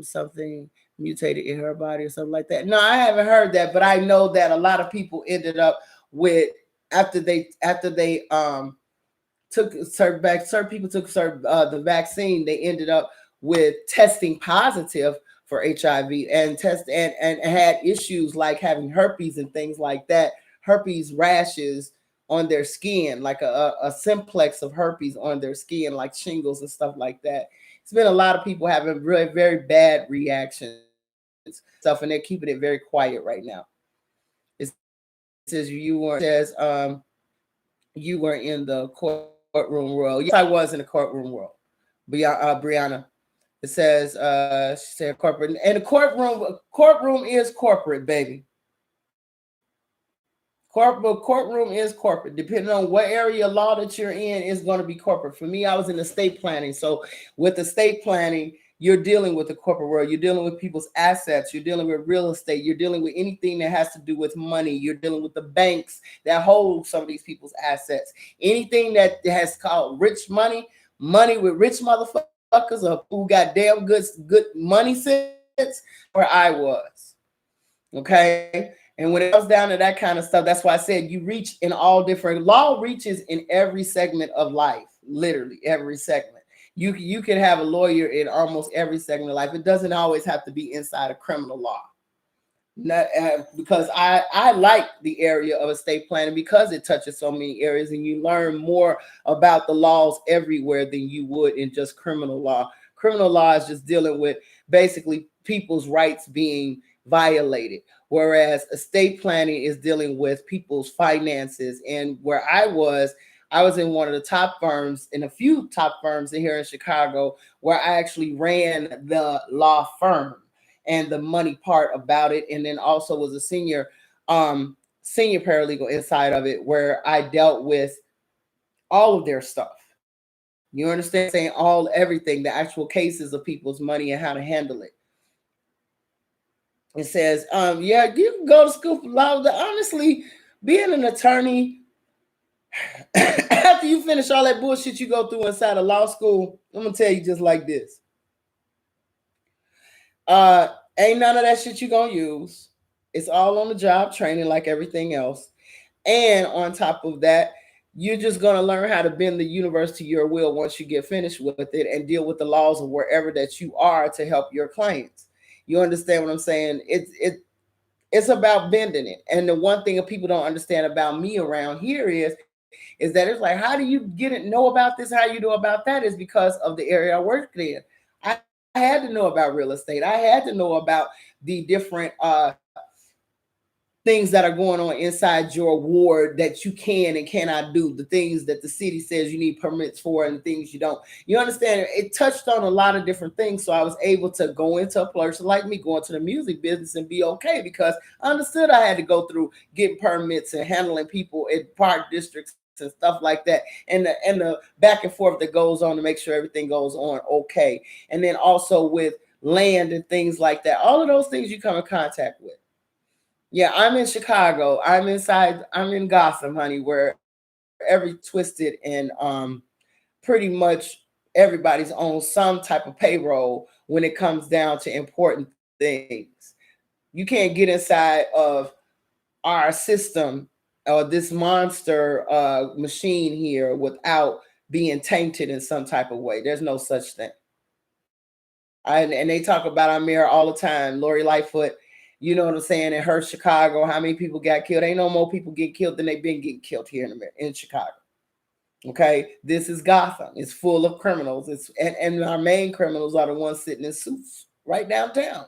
something mutated in her body or something like that. No, I haven't heard that, but I know that a lot of people ended up with, after they took certain people took the vaccine, they ended up with testing positive for HIV and had issues like having herpes and things like that, herpes rashes, on their skin, like a simplex of herpes on their skin, like shingles and stuff like that. It's been a lot of people having really very bad reactions stuff, and they're keeping it very quiet right now. It says you were in the courtroom world. Yes, I was in the courtroom world. Brianna. It says she said corporate, and the courtroom is corporate, baby. Courtroom is corporate. Depending on what area of law that you're in, is going to be corporate. For me, I was in estate planning. So with estate planning, you're dealing with the corporate world. You're dealing with people's assets. You're dealing with real estate. You're dealing with anything that has to do with money. You're dealing with the banks that hold some of these people's assets. Anything that has called rich money, money with rich motherfuckers or who got damn good money sense, where I was. Okay. And when it comes down to that kind of stuff, that's why I said you reach in all different law reaches in every segment of life, literally every segment. You can have a lawyer in almost every segment of life. It doesn't always have to be inside of criminal law. Not, because I like the area of estate planning because it touches so many areas and you learn more about the laws everywhere than you would in just criminal law. Criminal law is just dealing with basically people's rights being violated, whereas estate planning is dealing with people's finances. And where I was in one of the top firms, in a few top firms in here in Chicago, where I actually ran the law firm and the money part about it, and then also was a senior paralegal inside of it, where I dealt with all of their stuff. You understand? Saying everything, the actual cases of people's money and how to handle it. It says, yeah, you can go to school for law. Honestly, being an attorney, after you finish all that bullshit you go through inside of law school, I'm gonna tell you just like this. Ain't none of that shit you gonna use. It's all on the job training like everything else. And on top of that, you're just gonna learn how to bend the universe to your will once you get finished with it and deal with the laws of wherever that you are to help your clients. You understand what I'm saying? It's about bending it. And the one thing that people don't understand about me around here is that it's like, how do you know about this? How you know about that? Is because of the area I worked in. I had to know about real estate. I had to know about the different things that are going on inside your ward that you can and cannot do, the things that the city says you need permits for and the things you don't. You understand? It touched on a lot of different things. So I was able to go into a person like me, go into the music business and be okay, because I understood I had to go through getting permits and handling people in park districts and stuff like that, and the back and forth that goes on to make sure everything goes on okay. And then also with land and things like that, all of those things you come in contact with. Yeah, I'm in Chicago. I'm in Gotham, honey, where every twisted and pretty much everybody's on some type of payroll when it comes down to important things. You can't get inside of our system or this monster machine here without being tainted in some type of way. There's no such thing. And they talk about our mayor all the time, Lori Lightfoot. You know what I'm saying? In her Chicago, how many people got killed? Ain't no more people get killed than they've been getting killed here in Chicago. Okay, this is Gotham. It's full of criminals. And our main criminals are the ones sitting in suits right downtown.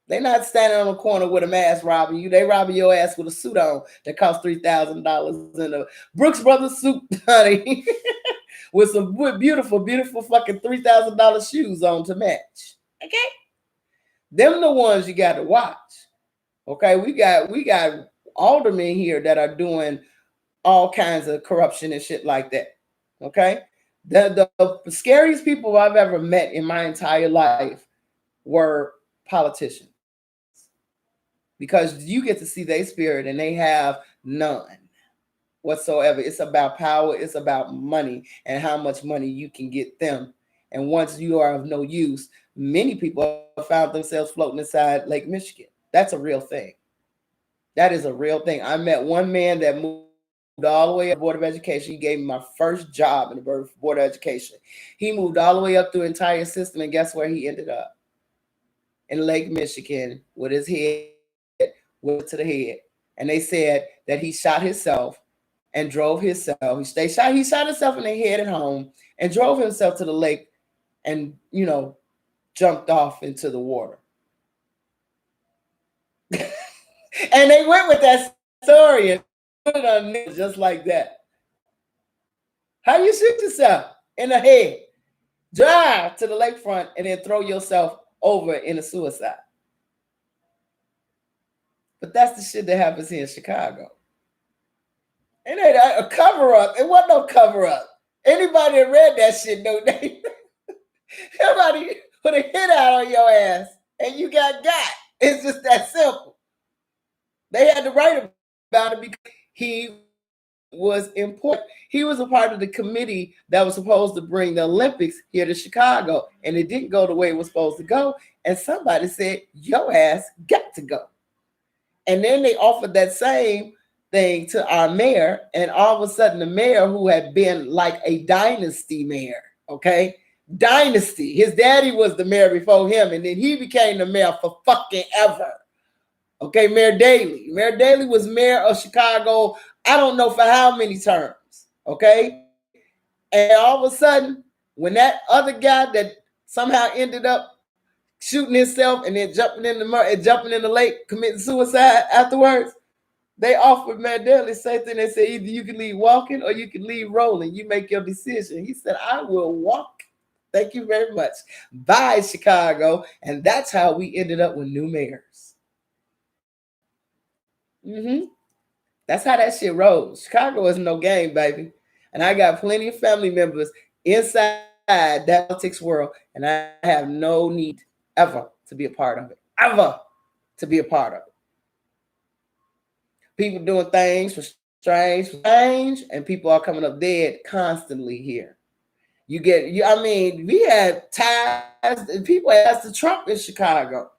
They're not standing on the corner with a mask robbing you. They robbing your ass with a suit on that costs $3,000 in a Brooks Brothers suit, honey, with beautiful, beautiful fucking $3,000 shoes on to match. Okay, them the ones you got to watch. Okay, we got aldermen here that are doing all kinds of corruption and shit like that. Okay, the scariest people I've ever met in my entire life were politicians, because you get to see their spirit and they have none whatsoever. It's about power, it's about money and how much money you can get them. And once you are of no use, many people have found themselves floating inside Lake Michigan. That's a real thing. That is a real thing. I met one man that moved all the way up to the Board of Education. He gave me my first job in the Board of Education. He moved all the way up through the entire system, and guess where he ended up? In Lake Michigan with his head went to the head. And they said that he shot himself and drove himself. He shot himself in the head at home and drove himself to the lake and, jumped off into the water. And they went with that story and put it on news just like that. How you shoot yourself in the head, drive to the lakefront, and then throw yourself over in a suicide? But that's the shit that happens here in Chicago. It ain't a cover up. It wasn't no cover up. Anybody that read that shit know they somebody put a hit out on your ass and you got. It's just that simple. They had to write about it because he was important. He was a part of the committee that was supposed to bring the Olympics here to Chicago, and it didn't go the way it was supposed to go. And somebody said, your ass got to go. And then they offered that same thing to our mayor, and all of a sudden the mayor, who had been like a dynasty mayor, okay? Dynasty. His daddy was the mayor before him, and then he became the mayor for fucking ever. Okay, Mayor Daley. Mayor Daley was mayor of Chicago, I don't know for how many terms, okay? And all of a sudden, when that other guy that somehow ended up shooting himself and then jumping in the lake, committing suicide afterwards, they offered Mayor Daley the same thing. They said, either you can leave walking or you can leave rolling. You make your decision. He said, I will walk. Thank you very much. Bye, Chicago. And that's how we ended up with new mayors. That's how that shit rolls. Chicago is no game, baby. And I got plenty of family members inside that politics world, and I have no need ever to be a part of it. Ever to be a part of it. People doing things for strange, and people are coming up dead constantly here. We had ties, people asked to Trump in Chicago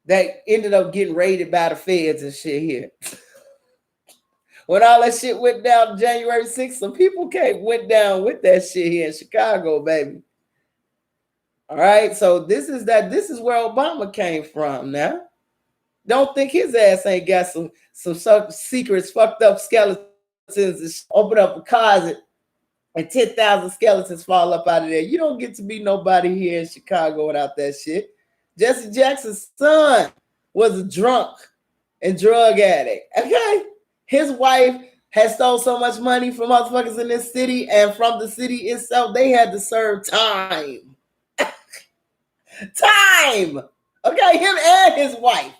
that ended up getting raided by the feds and shit here. When all that shit went down January 6th, some people went down with that shit here in Chicago, baby. All right, so this is where Obama came from now. Don't think his ass ain't got some secrets, fucked up skeletons, and open up a closet and 10,000 skeletons fall up out of there. You don't get to be nobody here in Chicago without that shit. Jesse Jackson's son was a drunk and drug addict. Okay? His wife had stole so much money from motherfuckers in this city and from the city itself, they had to serve time. Time! Okay, him and his wife.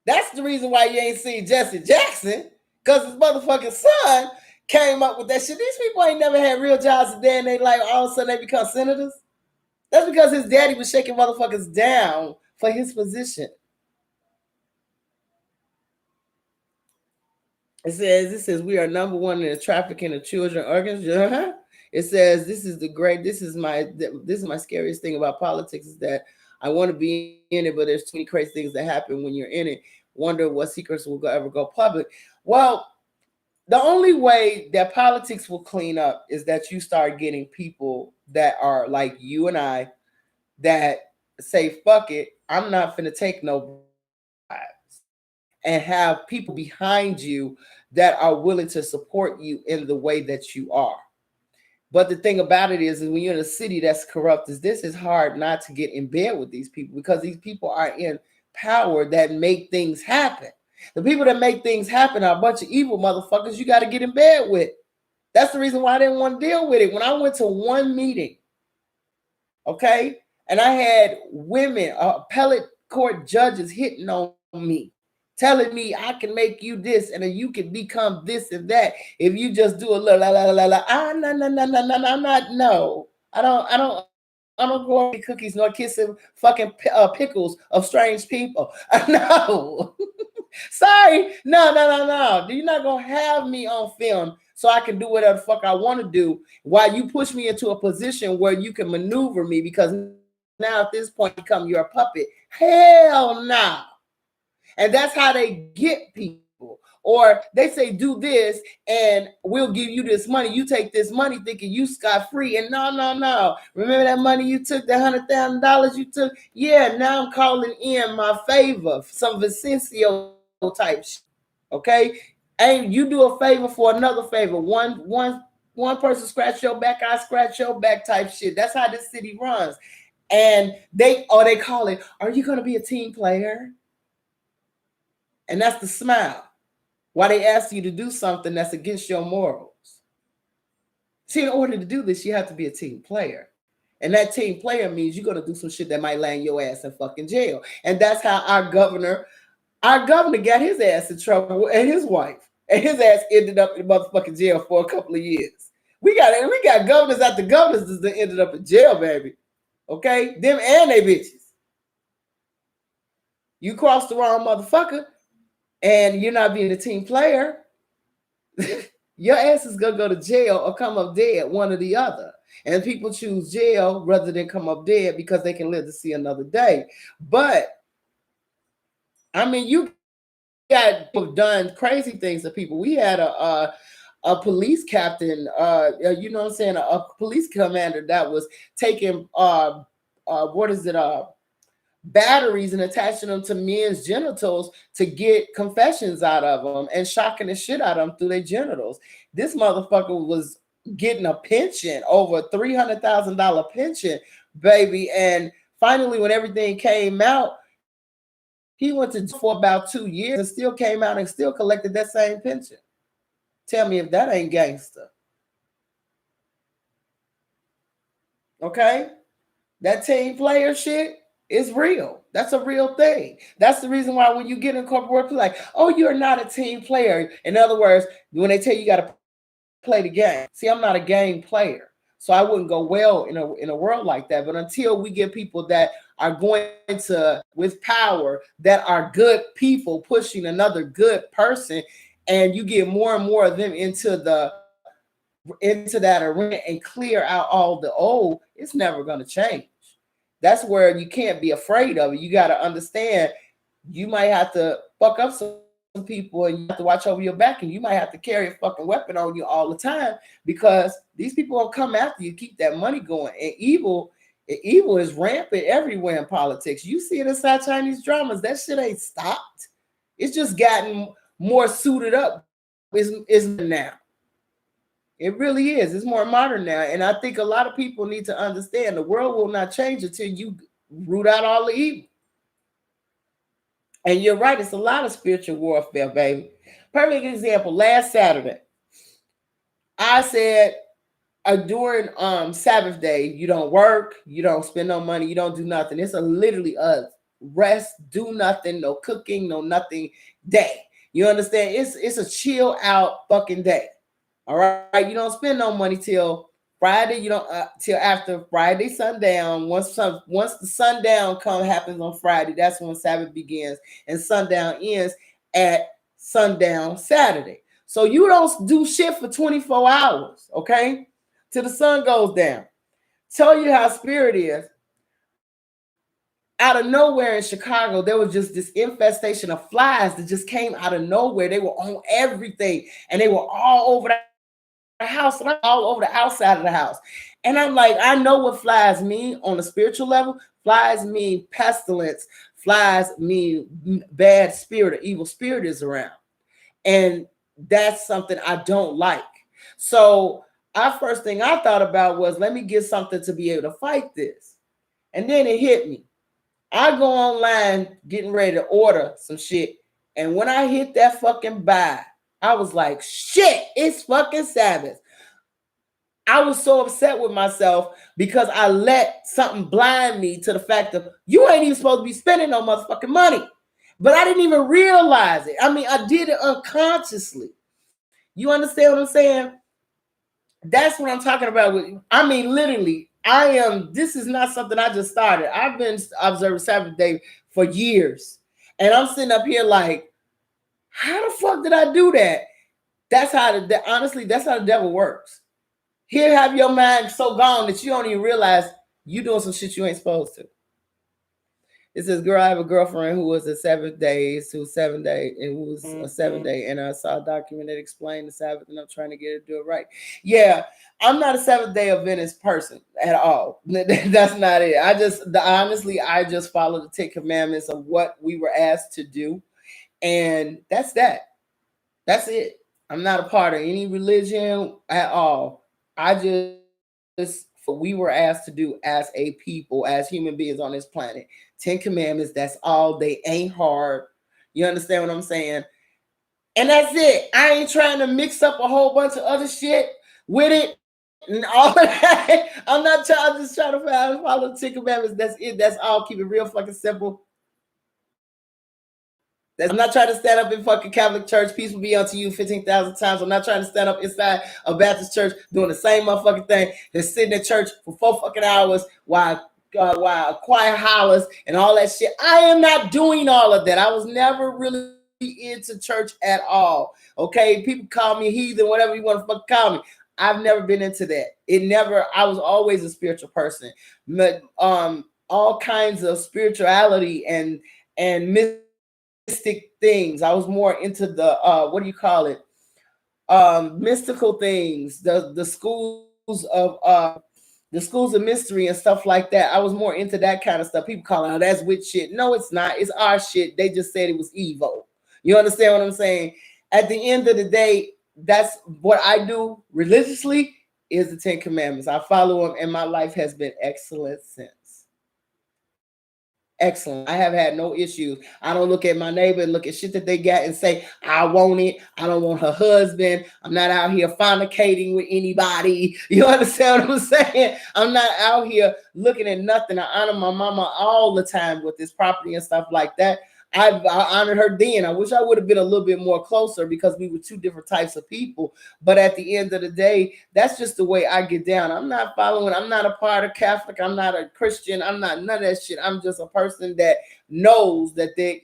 That's the reason why you ain't seen Jesse Jackson, because his motherfucking son came up with that shit. These people ain't never had real jobs today, and they like all of a sudden they become senators. That's because his daddy was shaking motherfuckers down for his position. It says we are number one in the trafficking of children organs. It says this is my scariest thing about politics is that I want to be in it, but there's too many crazy things that happen when you're in it. Wonder what secrets will ever go public. Well, the only way that politics will clean up is that you start getting people that are like you and I that say, fuck it, I'm not finna take no bribes, and have people behind you that are willing to support you in the way that you are. But the thing about it is when you're in a city that's corrupt, this is hard not to get in bed with these people, because these people are in power that make things happen. The people that make things happen are a bunch of evil motherfuckers you got to get in bed with. That's the reason why I didn't want to deal with it. When I went to one meeting, okay, and I had women, appellate court judges hitting on me, telling me I can make you this and then you can become this and that if you just do a little la la la la. No. I don't go eat cookies nor kissing fucking pickles of strange people. No. Sorry. No. You're not gonna have me on film so I can do whatever the fuck I want to do while you push me into a position where you can maneuver me, because now at this point you become your puppet. Hell no. And that's how they get people. Or they say, do this and we'll give you this money. You take this money thinking you scot-free. And no. Remember that money you took, the $100,000 you took? Yeah, now I'm calling in my favor. Some Vicencio type shit. Okay? And you do a favor for another favor. One person scratch your back, I scratch your back type shit. That's how this city runs. And they call it, are you gonna be a team player? And that's the smile. Why they ask you to do something that's against your morals. See, in order to do this, you have to be a team player. And that team player means you're gonna do some shit that might land your ass in fucking jail. And that's how our governor got his ass in trouble, and his wife. And his ass ended up in motherfucking jail for a couple of years. We got governors after governors that ended up in jail, baby. Okay? Them and they bitches. You cross the wrong motherfucker and you're not being a team player, your ass is gonna go to jail or come up dead, one or the other. And people choose jail rather than come up dead because they can live to see another day. But I mean, you got done crazy things to people. We had a police captain, you know what I'm saying, a police commander that was taking batteries and attaching them to men's genitals to get confessions out of them and shocking the shit out of them through their genitals. This motherfucker was getting a pension, over $300,000 pension, baby. And finally, when everything came out, he went to jail for about 2 years and still came out and still collected that same pension. Tell me if that ain't gangster. Okay? That team player shit is real. That's a real thing. That's the reason why when you get in corporate work, like, oh, you're not a team player. In other words, when they tell you got to play the game. See, I'm not a game player. So I wouldn't go well in a world like that. But until we get people that are going to, with power, that are good people pushing another good person, and you get more and more of them into that arena and clear out all the old, it's never going to change. That's where you can't be afraid of it. You got to understand you might have to fuck up some people and you have to watch over your back, and you might have to carry a fucking weapon on you all the time because these people will come after you, keep that money going. And evil is rampant everywhere in politics. You see it inside Chinese dramas. That shit ain't stopped. It's just gotten more suited up is now. It really is. It's more modern now. And I think a lot of people need to understand the world will not change until you root out all the evil. And you're right. It's a lot of spiritual warfare, baby. Perfect example. Last Saturday, I said during Sabbath day, you don't work, you don't spend no money, you don't do nothing. It's literally a rest, do nothing, no cooking, no nothing day. You understand? It's a chill out fucking day. All right, you don't spend no money till Friday. You don't till after Friday sundown. Once the sundown happens on Friday, that's when Sabbath begins, and sundown ends at sundown Saturday. So you don't do shit for 24 hours, okay? Till the sun goes down. Tell you how spirit is. Out of nowhere in Chicago, there was just this infestation of flies that just came out of nowhere. They were on everything, and they were all over the house, and all over the outside of the house. And I'm like, I know what flies mean on a spiritual level. Flies mean pestilence. Flies mean bad spirit or evil spirit is around. And that's something I don't like. So our first thing I thought about was, let me get something to be able to fight this. And then it hit me. I go online getting ready to order some shit. And when I hit that fucking buy, I was like, shit, it's fucking Sabbath. I was so upset with myself because I let something blind me to the fact of you ain't even supposed to be spending no motherfucking money. But I didn't even realize it. I mean, I did it unconsciously. You understand what I'm saying? That's what I'm talking about. I mean, literally, this is not something I just started. I've been observing Sabbath day for years. And I'm sitting up here like, how the fuck did I do that? Honestly, that's how the devil works. He'll have your mind so gone that you don't even realize you doing some shit you ain't supposed to. It says, girl, I have a girlfriend who was a 7 days, who was 7 day, and who was a 7 day. And I saw a document that explained the Sabbath, and I'm trying to get her to do it right. Yeah, I'm not a 7-day Adventist person at all. That's not it. I just follow the 10 commandments of what we were asked to do. And that's that. That's it. I'm not a part of any religion at all. I just for we were asked to do as a people, as human beings on this planet. 10 Commandments, that's all. They ain't hard. You understand what I'm saying? And that's it. I ain't trying to mix up a whole bunch of other shit with it and all of that. I'm not trying. I'm just trying to follow the 10 Commandments. That's it. That's all. Keep it real fucking simple. I'm not trying to stand up in fucking Catholic church. Peace will be unto you 15,000 times. I'm not trying to stand up inside a Baptist church doing the same motherfucking thing. Just sitting in church for 4 fucking hours while choir hollers and all that shit. I am not doing all of that. I was never really into church at all. Okay, people call me heathen, whatever you want to fucking call me. I've never been into that. It never. I was always a spiritual person. But all kinds of spirituality and mystic things. I was more into the what do you call it? Mystical things, the schools of mystery and stuff like that. I was more into that kind of stuff. People call it, oh, that's witch shit. No, it's not. It's our shit. They just said it was evil. You understand what I'm saying? At the end of the day, that's what I do religiously is the 10 Commandments. I follow them, and my life has been excellent since. Excellent. I have had no issues. I don't look at my neighbor and look at shit that they got and say, I want it. I don't want her husband. I'm not out here fornicating with anybody. You understand what I'm saying? I'm not out here looking at nothing. I honor my mama all the time with this property and stuff like that. I honored her then. I wish I would have been a little bit more closer because we were two different types of people. But at the end of the day, that's just the way I get down. I'm not following. I'm not a part of Catholic. I'm not a Christian. I'm not none of that shit. I'm just a person that knows that there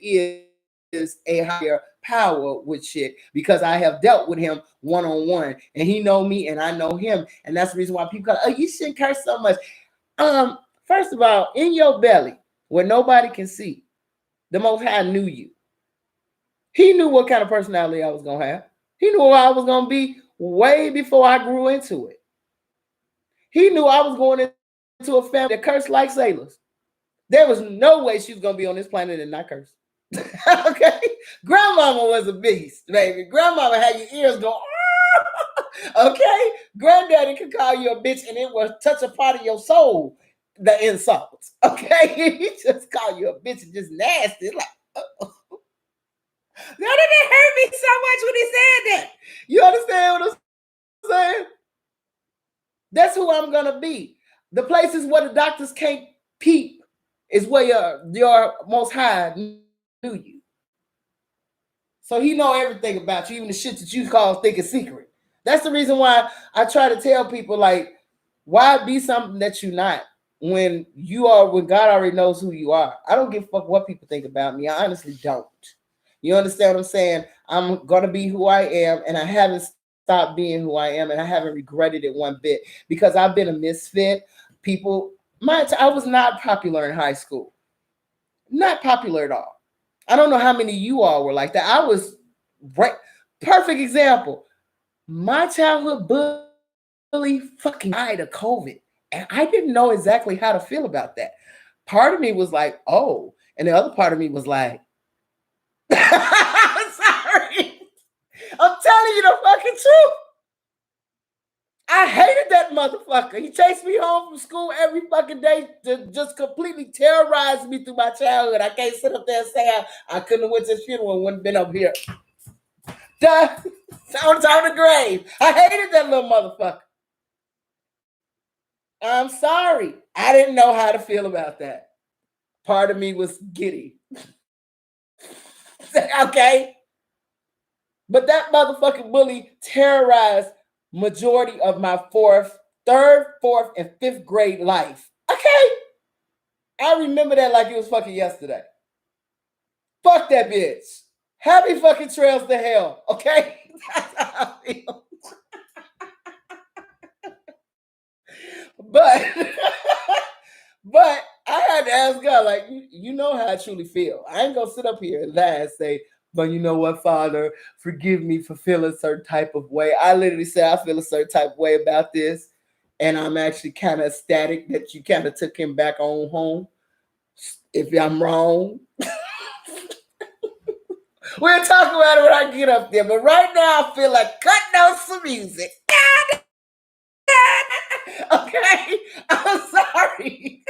is a higher power with shit because I have dealt with him one-on-one, and he know me and I know him, and that's the reason why people go, oh, you shouldn't curse so much. First of all, in your belly, where nobody can see, the Most High knew you. He knew what kind of personality I was going to have. He knew what I was going to be way before I grew into it. He knew I was going into a family that cursed like sailors. There was no way she was going to be on this planet and not curse. Okay? Grandmama was a beast, baby. Grandmama had your ears go, okay? Granddaddy could call you a bitch and it will touch a part of your soul, the insults. Okay? He just called you a bitch and just nasty. Like, oh. Now that it hurt me so much when he said that. You understand what I'm saying? That's who I'm gonna be. The places where the doctors can't peep is where your Most High knew you. So he know everything about you, even the shit that you call think is secret. That's the reason why I try to tell people, like, why be something that you're not when God already knows who you are. I don't give a fuck what people think about me. I honestly don't. You understand what I'm saying? I'm gonna be who I am, and I haven't stopped being who I am, and I haven't regretted it one bit because I've been a misfit. People, I was not popular in high school. Not popular at all. I don't know how many of you all were like that. I was right. Perfect example. My childhood bully fucking died of COVID, and I didn't know exactly how to feel about that. Part of me was like, oh, and the other part of me was like, I'm sorry. I'm telling you the fucking truth. I hated that motherfucker. He chased me home from school every fucking day to just completely terrorize me through my childhood. I can't sit up there and say I couldn't have went to his funeral and wouldn't have been up here. Duh. On the grave. I hated that little motherfucker. I'm sorry. I didn't know how to feel about that. Part of me was giddy. Okay? But that motherfucking bully terrorized majority of my third, fourth, and fifth grade life. Okay? I remember that like it was fucking yesterday. Fuck that bitch. Happy fucking trails to hell. Okay? That's how I feel. But but I had to ask God, like, you know how I truly feel. I ain't gonna sit up here and lie and say, but you know what, Father, forgive me for feeling a certain type of way. I literally said I feel a certain type of way about this, and I'm actually kind of ecstatic that you kind of took him back on home. If I'm wrong, We'll talk about it when I get up there. But right now, I feel like cutting on some music. Okay, I'm sorry.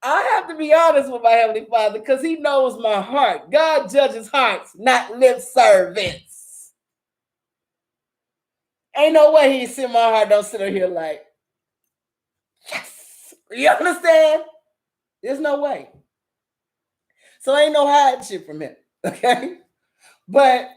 I have to be honest with my Heavenly Father because He knows my heart. God judges hearts, not lip service. Ain't no way He see my heart, don't sit here like, yes. You understand? There's no way. So ain't no hiding shit from Him. Okay? But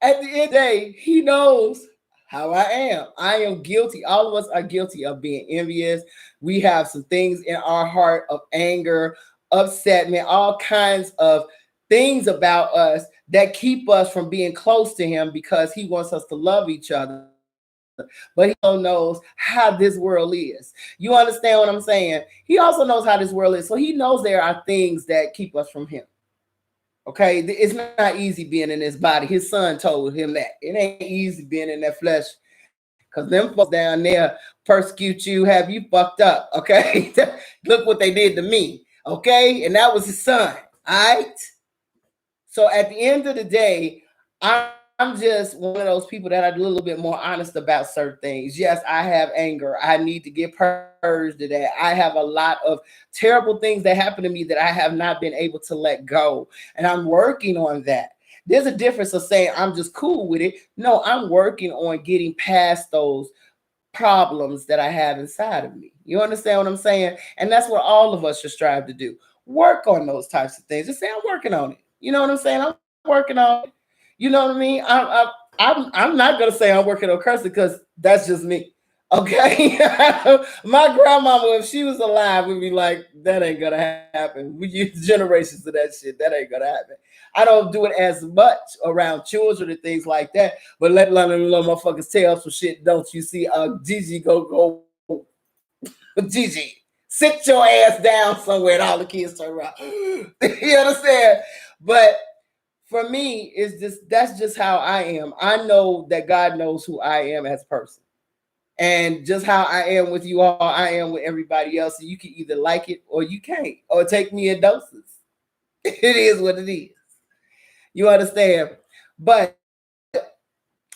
at the end of the day, He knows how I am. I am guilty. All of us are guilty of being envious. We have some things in our heart of anger, upsetment, all kinds of things about us that keep us from being close to Him because He wants us to love each other. But He also knows how this world is. You understand what I'm saying? He also knows how this world is. So He knows there are things that keep us from Him. Okay, it's not easy being in this body. His son told him that it ain't easy being in that flesh because them folks down there persecute you, have you fucked up. Okay, look what they did to me. Okay, and that was his son. All right. So at the end of the day, I'm just one of those people that are a little bit more honest about certain things. Yes, I have anger. I need to get purged of that. I have a lot of terrible things that happen to me that I have not been able to let go. And I'm working on that. There's a difference of saying I'm just cool with it. No, I'm working on getting past those problems that I have inside of me. You understand what I'm saying? And that's what all of us should strive to do. Work on those types of things. Just say I'm working on it. You know what I'm saying? I'm working on it. You know what I mean? I'm not gonna say I'm working on cursing because that's just me. Okay. My grandmama, if she was alive, would be like, that ain't gonna happen. We use generations of that shit. That ain't gonna happen. I don't do it as much around children and things like that, but let little motherfuckers tell some shit, don't you see? Gigi go Gigi, sit your ass down somewhere and all the kids turn around. You understand? But for me, it's just that's just how I am. I know that God knows who I am as a person. And just how I am with you all, I am with everybody else. So you can either like it or you can't, or take me in doses. It is what it is. You understand? But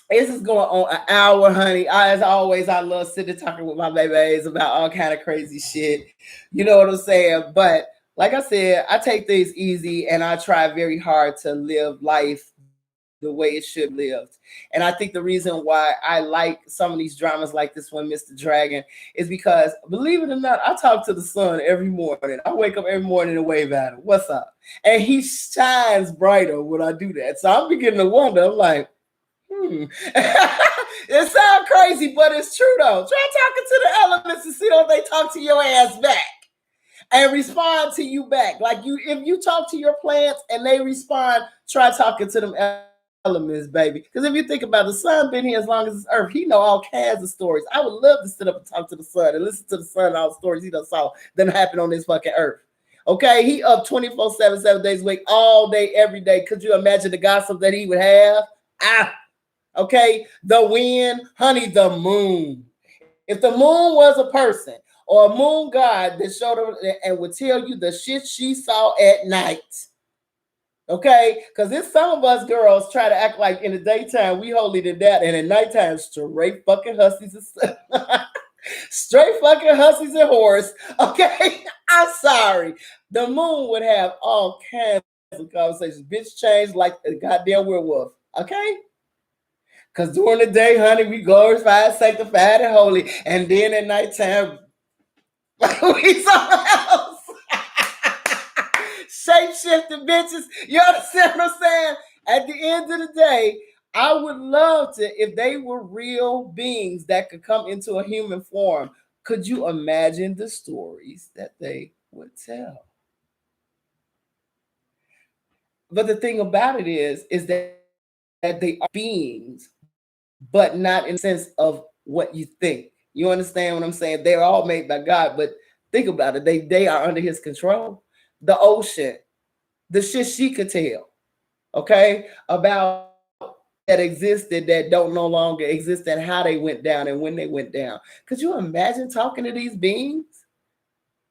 this is going on an hour, honey. As always, I love sitting talking with my babies about all kind of crazy shit. You know what I'm saying? But like I said, I take things easy and I try very hard to live life the way it should be lived. And I think the reason why I like some of these dramas like this one, Mr. Dragon, is because, believe it or not, I talk to the sun every morning. I wake up every morning and wave at him. What's up? And he shines brighter when I do that. So I'm beginning to wonder. I'm like, it sounds crazy, but it's true though. Try talking to the elements and see if they talk to your ass back and respond to you back. Like if you talk to your plants and they respond, try talking to them elements, baby. Because if you think about it, the sun been here as long as this earth, he know all kinds of stories. I would love to sit up and talk to the sun and listen to the sun and all the stories he done saw that happen on this fucking earth. Okay, he up 24/7, 7 days a week, all day, every day. Could you imagine the gossip that he would have? Ah, okay, the wind, honey, the moon. If the moon was a person or a moon god that showed up and would tell you the shit she saw at night, okay, because there's some of us girls try to act like in the daytime we holier than that, and at nighttime straight fucking hussies and straight fucking hussies and whores. Okay, I'm sorry. The moon would have all kinds of conversations. Bitch changed like a goddamn werewolf. Okay. Because during the day, honey, we glorified, sanctified, and holy. And then at nighttime, we something else. Shape shifting bitches. You understand what I'm saying? At the end of the day, I would love to, if they were real beings that could come into a human form, could you imagine the stories that they would tell? But the thing about it is that they are beings, but not in the sense of what you think. You understand what I'm saying? They're all made by God, but think about it. They are under his control. The ocean, the shit she could tell, okay, about that existed that don't no longer exist and how they went down and when they went down. Could you imagine talking to these beings?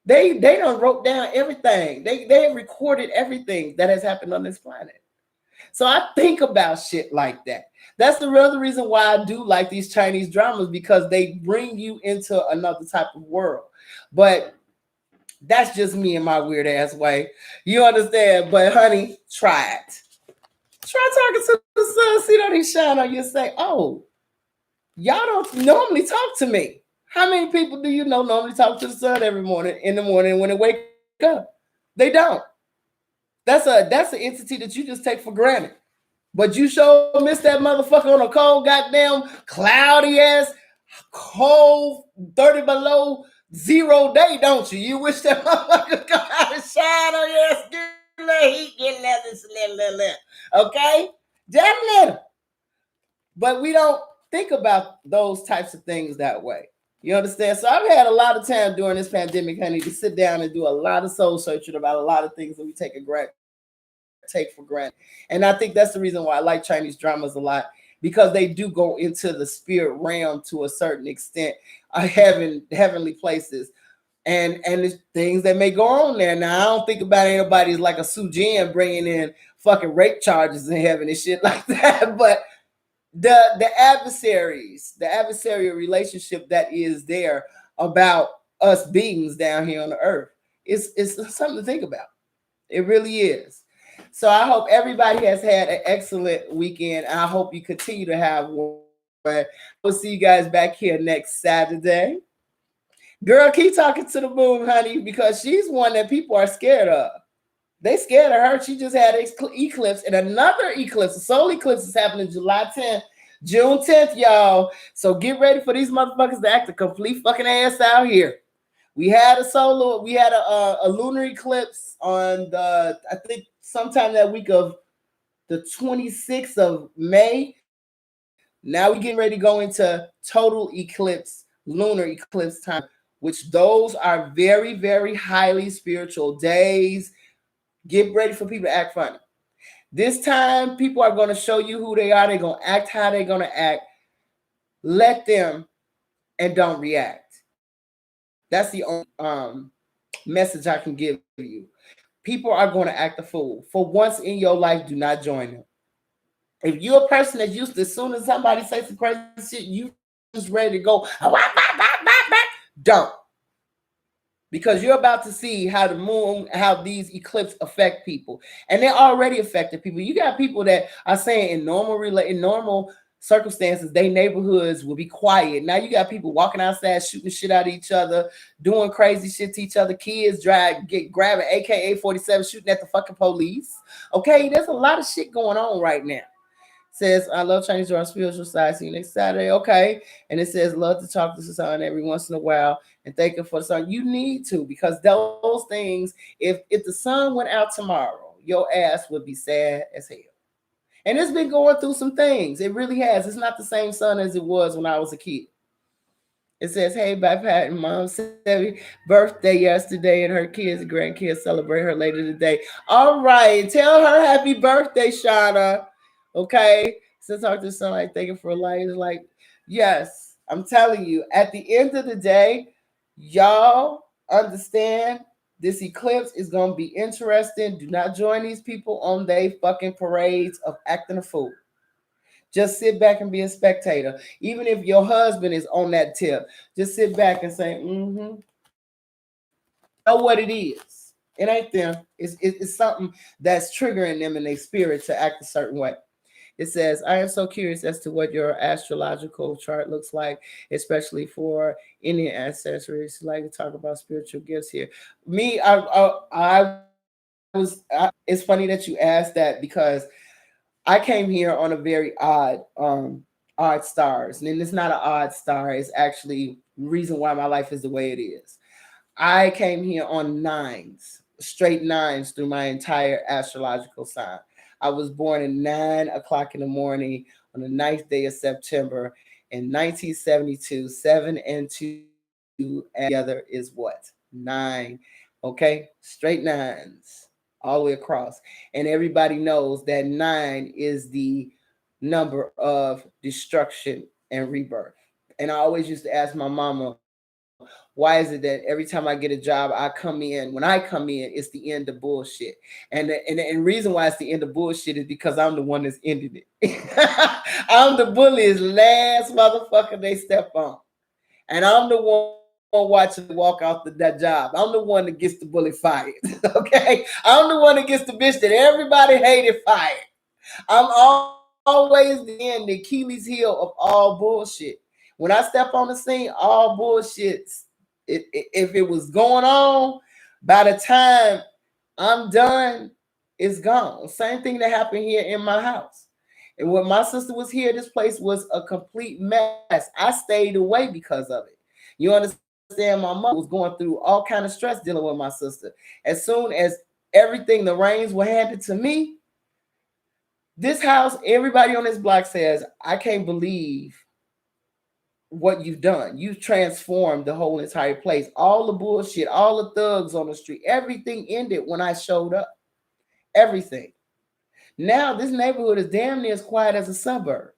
They done wrote down everything. They have recorded everything that has happened on this planet. So I think about shit like that. That's the real reason why I do like these Chinese dramas, because they bring you into another type of world. But that's just me in my weird ass way. You understand? But honey, try it. Try talking to the sun. See, don't he shine on you and say, "Oh, y'all don't normally talk to me." How many people do you know normally talk to the sun every morning in the morning when they wake up? They don't. That's an entity that you just take for granted. But you sure miss that motherfucker on a cold, goddamn, cloudy ass, cold, 30 below zero day, don't you? You wish that motherfucker come out and shine on your ass, get a little heat, get a little. Okay? Just a little. But we don't think about those types of things that way. You understand? So I've had a lot of time during this pandemic, honey, to sit down and do a lot of soul searching about a lot of things that we take for granted. And I think that's the reason why I like Chinese dramas a lot, because they do go into the spirit realm to a certain extent, heavenly places. And there's things that may go on there. Now I don't think about anybody like a Sue Jin bringing in fucking rape charges in heaven and shit like that, but the adversaries, the adversarial relationship that is there about us beings down here on the earth, it's something to think about. It really is. So I hope everybody has had an excellent weekend. I hope you continue to have one. I will see you guys back here next Saturday. Girl, keep talking to the moon, honey, because she's one that people are scared of. They scared of her. She just had an eclipse, and another eclipse. The solar eclipse is happening July 10th, June 10th, y'all. So get ready for these motherfuckers to act a complete fucking ass out here. We had a lunar eclipse on I think sometime that week of the 26th of May. Now we're getting ready to go into total eclipse, lunar eclipse time, which those are very, very highly spiritual days. Get ready for people to act funny. This time, people are going to show you who they are. They're going to act how they're going to act. Let them and don't react. That's the only message I can give you. People are going to act a fool. For once in your life, do not join them. If you're a person that's used to, as soon as somebody says some crazy shit, you just ready to go, don't. Because you're about to see how the moon, how these eclipses affect people, and they're already affected people. You got people that are saying in normal circumstances, their neighborhoods will be quiet. Now you got people walking outside, shooting shit out of each other, doing crazy shit to each other. Kids grabbing AK-47, shooting at the fucking police. Okay, there's a lot of shit going on right now. Says, I love Chinese to our spiritual side. See you next Saturday. Okay. And it says, love to talk to the sun every once in a while and thank you for the sun. You need to, because those things, if the sun went out tomorrow, your ass would be sad as hell. And it's been going through some things. It really has. It's not the same sun as it was when I was a kid. It says, hey, by Pat and Mom's 70th birthday yesterday, and her kids and grandkids celebrate her later today. All right. Tell her happy birthday, Shauna. Okay. Since I just sound like thanking for life. Like, yes, I'm telling you, at the end of the day, y'all understand this eclipse is going to be interesting. Do not join these people on their fucking parades of acting a fool. Just sit back and be a spectator. Even if your husband is on that tip, just sit back and say, know what it is. It ain't them. It's something that's triggering them in their spirit to act a certain way. It says, I am so curious as to what your astrological chart looks like, especially for Indian ancestors. Like to talk about spiritual gifts here. Me, it's funny that you asked that, because I came here on a very odd stars. And it's not an odd star. It's actually the reason why my life is the way it is. I came here on nines, straight nines through my entire astrological sign. I was born at 9 o'clock in the morning on the 9th day of September in 1972. 7 and 2 together is what? 9. Okay? Straight nines all the way across. And everybody knows that 9 is the number of destruction and rebirth. And I always used to ask my mama, why is it that every time I get a job, when I come in, it's the end of bullshit. And the reason why it's the end of bullshit is because I'm the one that's ending it. I'm the bully's last motherfucker they step on. And I'm the one watching them walk out that job. I'm the one that gets the bully fired. Okay? I'm the one that gets the bitch that everybody hated fired. I'm always the end, the Achilles heel of all bullshit. When I step on the scene, all bullshit. If it was going on, by the time I'm done, it's gone. Same thing that happened here in my house. And when my sister was here, this place was a complete mess. I stayed away because of it. You understand? My mother was going through all kind of stress dealing with my sister. As soon as everything, the reins were handed to me, this house, everybody on this block says, I can't believe what you've done. You've transformed the whole entire place. All the bullshit, all the thugs on the street, everything ended when I showed up. Everything. Now this neighborhood is damn near as quiet as a suburb.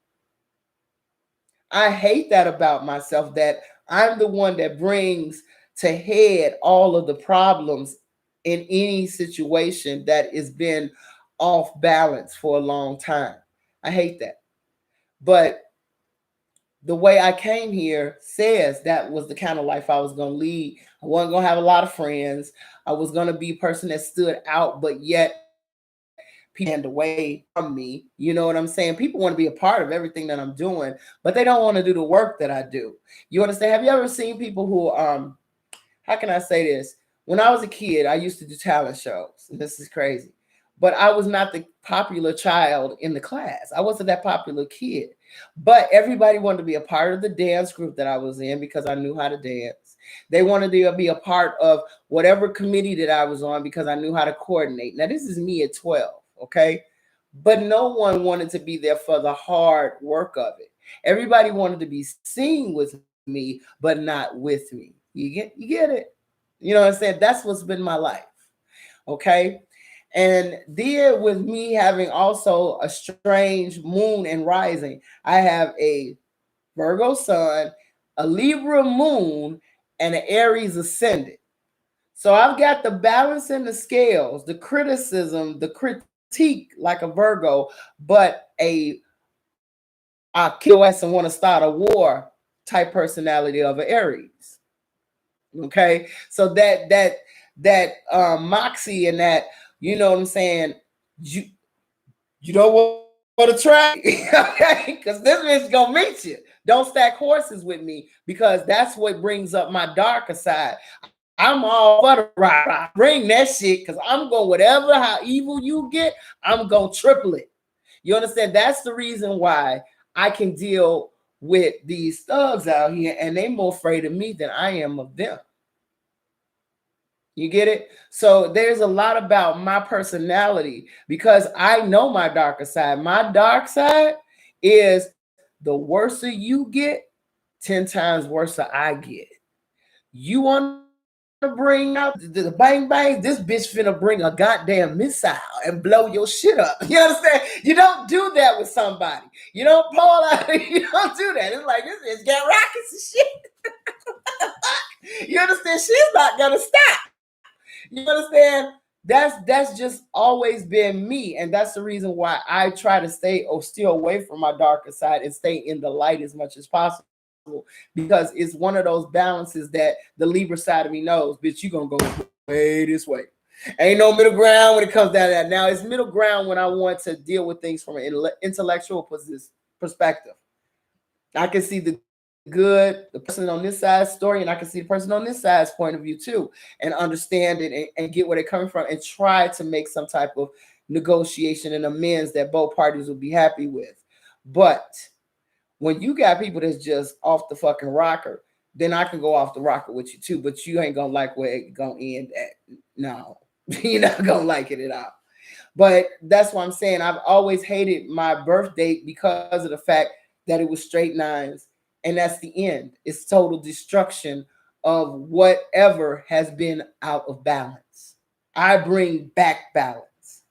I hate that about myself, that I'm the one that brings to head all of the problems in any situation that has been off balance for a long time. I hate that. But the way I came here says that was the kind of life I was going to lead. I wasn't going to have a lot of friends. I was going to be a person that stood out, but yet people stand away from me. You know what I'm saying? People want to be a part of everything that I'm doing, but they don't want to do the work that I do. You understand? Have you ever seen people who, how can I say this? When I was a kid, I used to do talent shows. And this is crazy. But I was not the popular child in the class. I wasn't that popular kid. But everybody wanted to be a part of the dance group that I was in because I knew how to dance. They wanted to be a part of whatever committee that I was on because I knew how to coordinate. Now, this is me at 12, okay? But no one wanted to be there for the hard work of it. Everybody wanted to be seen with me, but not with me. You get it? You know what I'm saying? That's what's been my life. Okay. And there with me having also a strange moon and rising, I have a Virgo sun, a Libra moon, and an Aries ascendant. So I've got the balance in the scales, the criticism, the critique like a Virgo, but I kill your ass and want to start a war type personality of an Aries. Okay, so that moxie and that, you know what I'm saying, you don't want to try okay, because this bitch gonna meet you. Don't stack horses with me, because that's what brings up my darker side. I'm all for the rock. Bring that shit, because I'm going, whatever how evil you get, I'm gonna triple it. You understand? That's the reason why I can deal with these thugs out here, and they more afraid of me than I am of them. You get it? So there's a lot about my personality, because I know my darker side. My dark side is the worse you get, 10 times worse I get. You want to bring out the bang bang? This bitch finna bring a goddamn missile and blow your shit up. You understand? You don't do that with somebody. You don't pull out. You don't do that. It's like, this bitch got rockets and shit. You understand? She's not gonna stop. You understand? That's just always been me, and that's the reason why I try to stay or steer away from my darker side and stay in the light as much as possible, because it's one of those balances that the Libra side of me knows. Bitch, you gonna go way this way. Ain't no middle ground when it comes down to that. Now it's middle ground when I want to deal with things from an intellectual perspective. I can see the good, the person on this side's story, and I can see the person on this side's point of view too, and understand it, and get where they're coming from, and try to make some type of negotiation and amends that both parties will be happy with. But when you got people that's just off the fucking rocker, then I can go off the rocker with you too, but you ain't gonna like where it gonna end at. No, you're not gonna like it at all. But that's what I'm saying. I've always hated my birth date because of the fact that it was straight nines, and that's the end. It's total destruction of whatever has been out of balance. I bring back balance.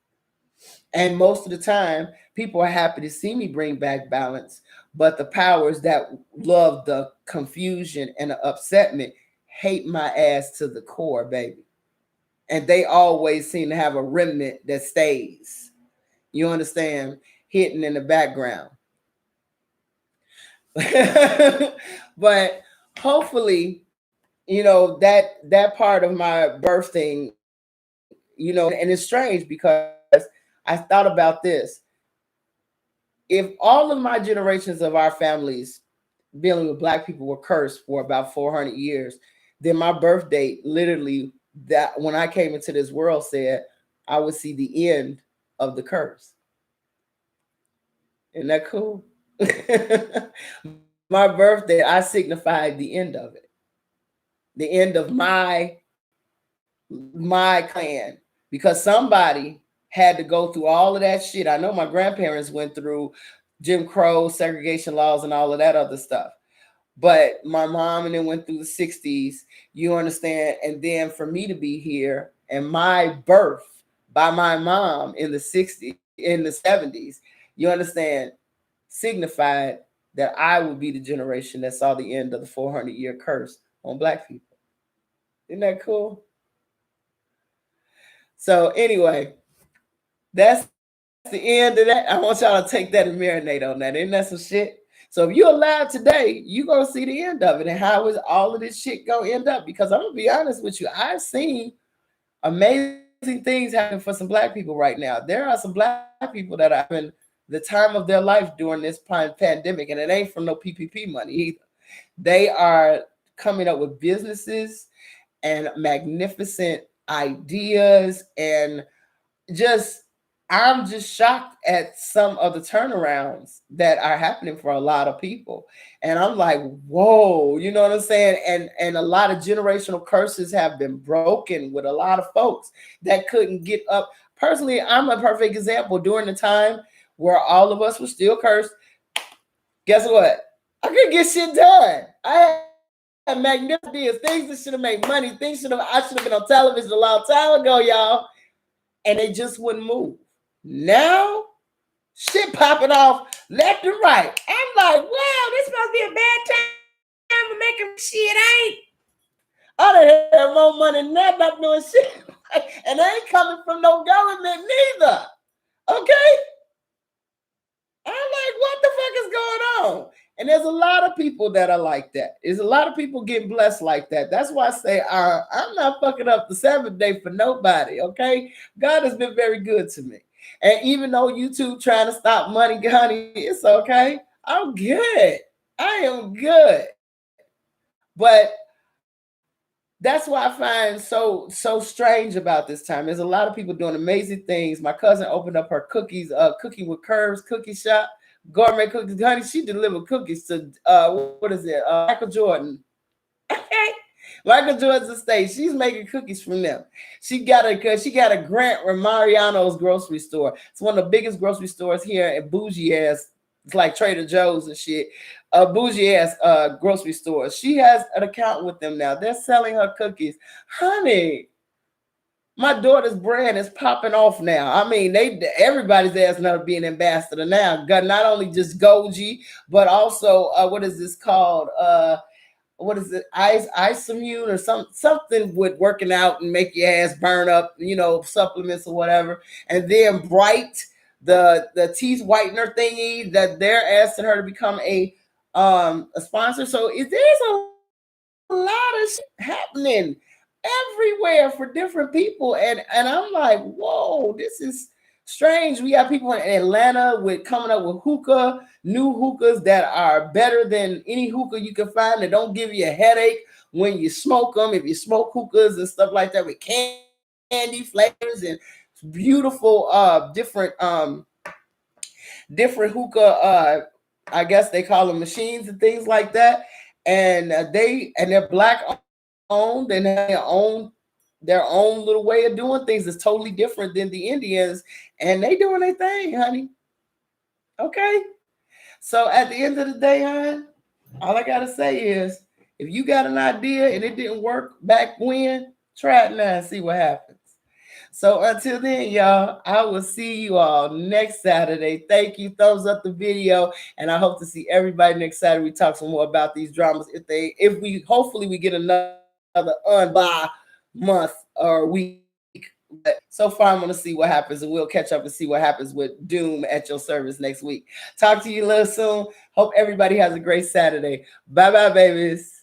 And most of the time, people are happy to see me bring back balance. But the powers that love the confusion and the upsetment hate my ass to the core, baby. And they always seem to have a remnant that stays. You understand? Hidden in the background. But hopefully, that part of my birth thing, and it's strange because I thought about this. If all of my generations of our families dealing with black people were cursed for about 400 years, then my birth date, literally, that when I came into this world, said I would see the end of the curse. Isn't that cool? My birthday, I signified the end of it, the end of my clan, because somebody had to go through all of that shit. I know my grandparents went through Jim Crow, segregation laws, and all of that other stuff. But my mom and then went through the 60s, you understand? And then for me to be here and my birth by my mom in the 60s, in the 70s, you understand, signified that I would be the generation that saw the end of the 400-year curse on black people. Isn't that cool? So anyway, that's the end of that. I want y'all to take that and marinate on that. Isn't that some shit? So if you're alive today, you're gonna see the end of it and how is all of this shit gonna end up. Because I'm gonna be honest with you, I've seen amazing things happen for some black people right now. There are some black people that are having the time of their life during this pandemic, and it ain't from no PPP money either. They are coming up with businesses and magnificent ideas, and just I'm just shocked at some of the turnarounds that are happening for a lot of people. And I'm like, whoa, you know what I'm saying? And a lot of generational curses have been broken with a lot of folks that couldn't get up. Personally, I'm a perfect example. During the time where all of us were still cursed, guess what? I couldn't get shit done. I had magnificent ideas, things that should have made money, I should have been on television a long time ago, y'all, and they just wouldn't move. Now, shit popping off left and right. I'm like, wow, this must be a bad time for making shit, ain't? I done had more money than that, not doing shit. And I ain't coming from no government neither. Okay? I'm like, what the fuck is going on? And there's a lot of people that are like that. There's a lot of people getting blessed like that. That's why I say I'm not fucking up the Sabbath day for nobody, okay? God has been very good to me. And even though YouTube trying to stop money, honey, it's okay. I'm good. I am good. But that's why I find so strange about this time. There's a lot of people doing amazing things. My cousin opened up her cooking with curves cookie shop, gourmet cookies. Honey, she delivered cookies to what is it? Michael Jordan. Michael Jordan's estate. She's making cookies from them. She got a grant with Mariano's grocery store. It's one of the biggest grocery stores here in bougie ass. It's like Trader Joe's and shit. Bougie ass grocery stores. She has an account with them now. They're selling her cookies. Honey, my daughter's brand is popping off now. I mean, everybody's asking her to be an ambassador now. Got not only just Goji, but also what is this called? What is it? Immune or something with working out and make your ass burn up, supplements or whatever. And then Bright, the teeth whitener thingy that they're asking her to become a sponsor. So there's a lot of shit happening everywhere for different people, and I'm like, whoa, this is strange. We got people in Atlanta with coming up with new hookahs that are better than any hookah you can find, that don't give you a headache when you smoke them. If you smoke hookahs and stuff like that, with candy flavors and beautiful different hookah, I guess they call them machines and things like that. And they're black owned and have their own little way of doing things that's totally different than the Indians, and they doing their thing, honey. Okay. So at the end of the day, hon, all I gotta say is, if you got an idea and it didn't work back when, try it now and see what happens. So until then, y'all, I will see you all next Saturday. Thank you. Thumbs up the video. And I hope to see everybody next Saturday. We talk some more about these dramas. Hopefully we get enough by month or week. But so far, I'm going to see what happens, and we'll catch up and see what happens with Doom at your service next week. Talk to you a little soon. Hope everybody has a great Saturday. Bye bye, babies.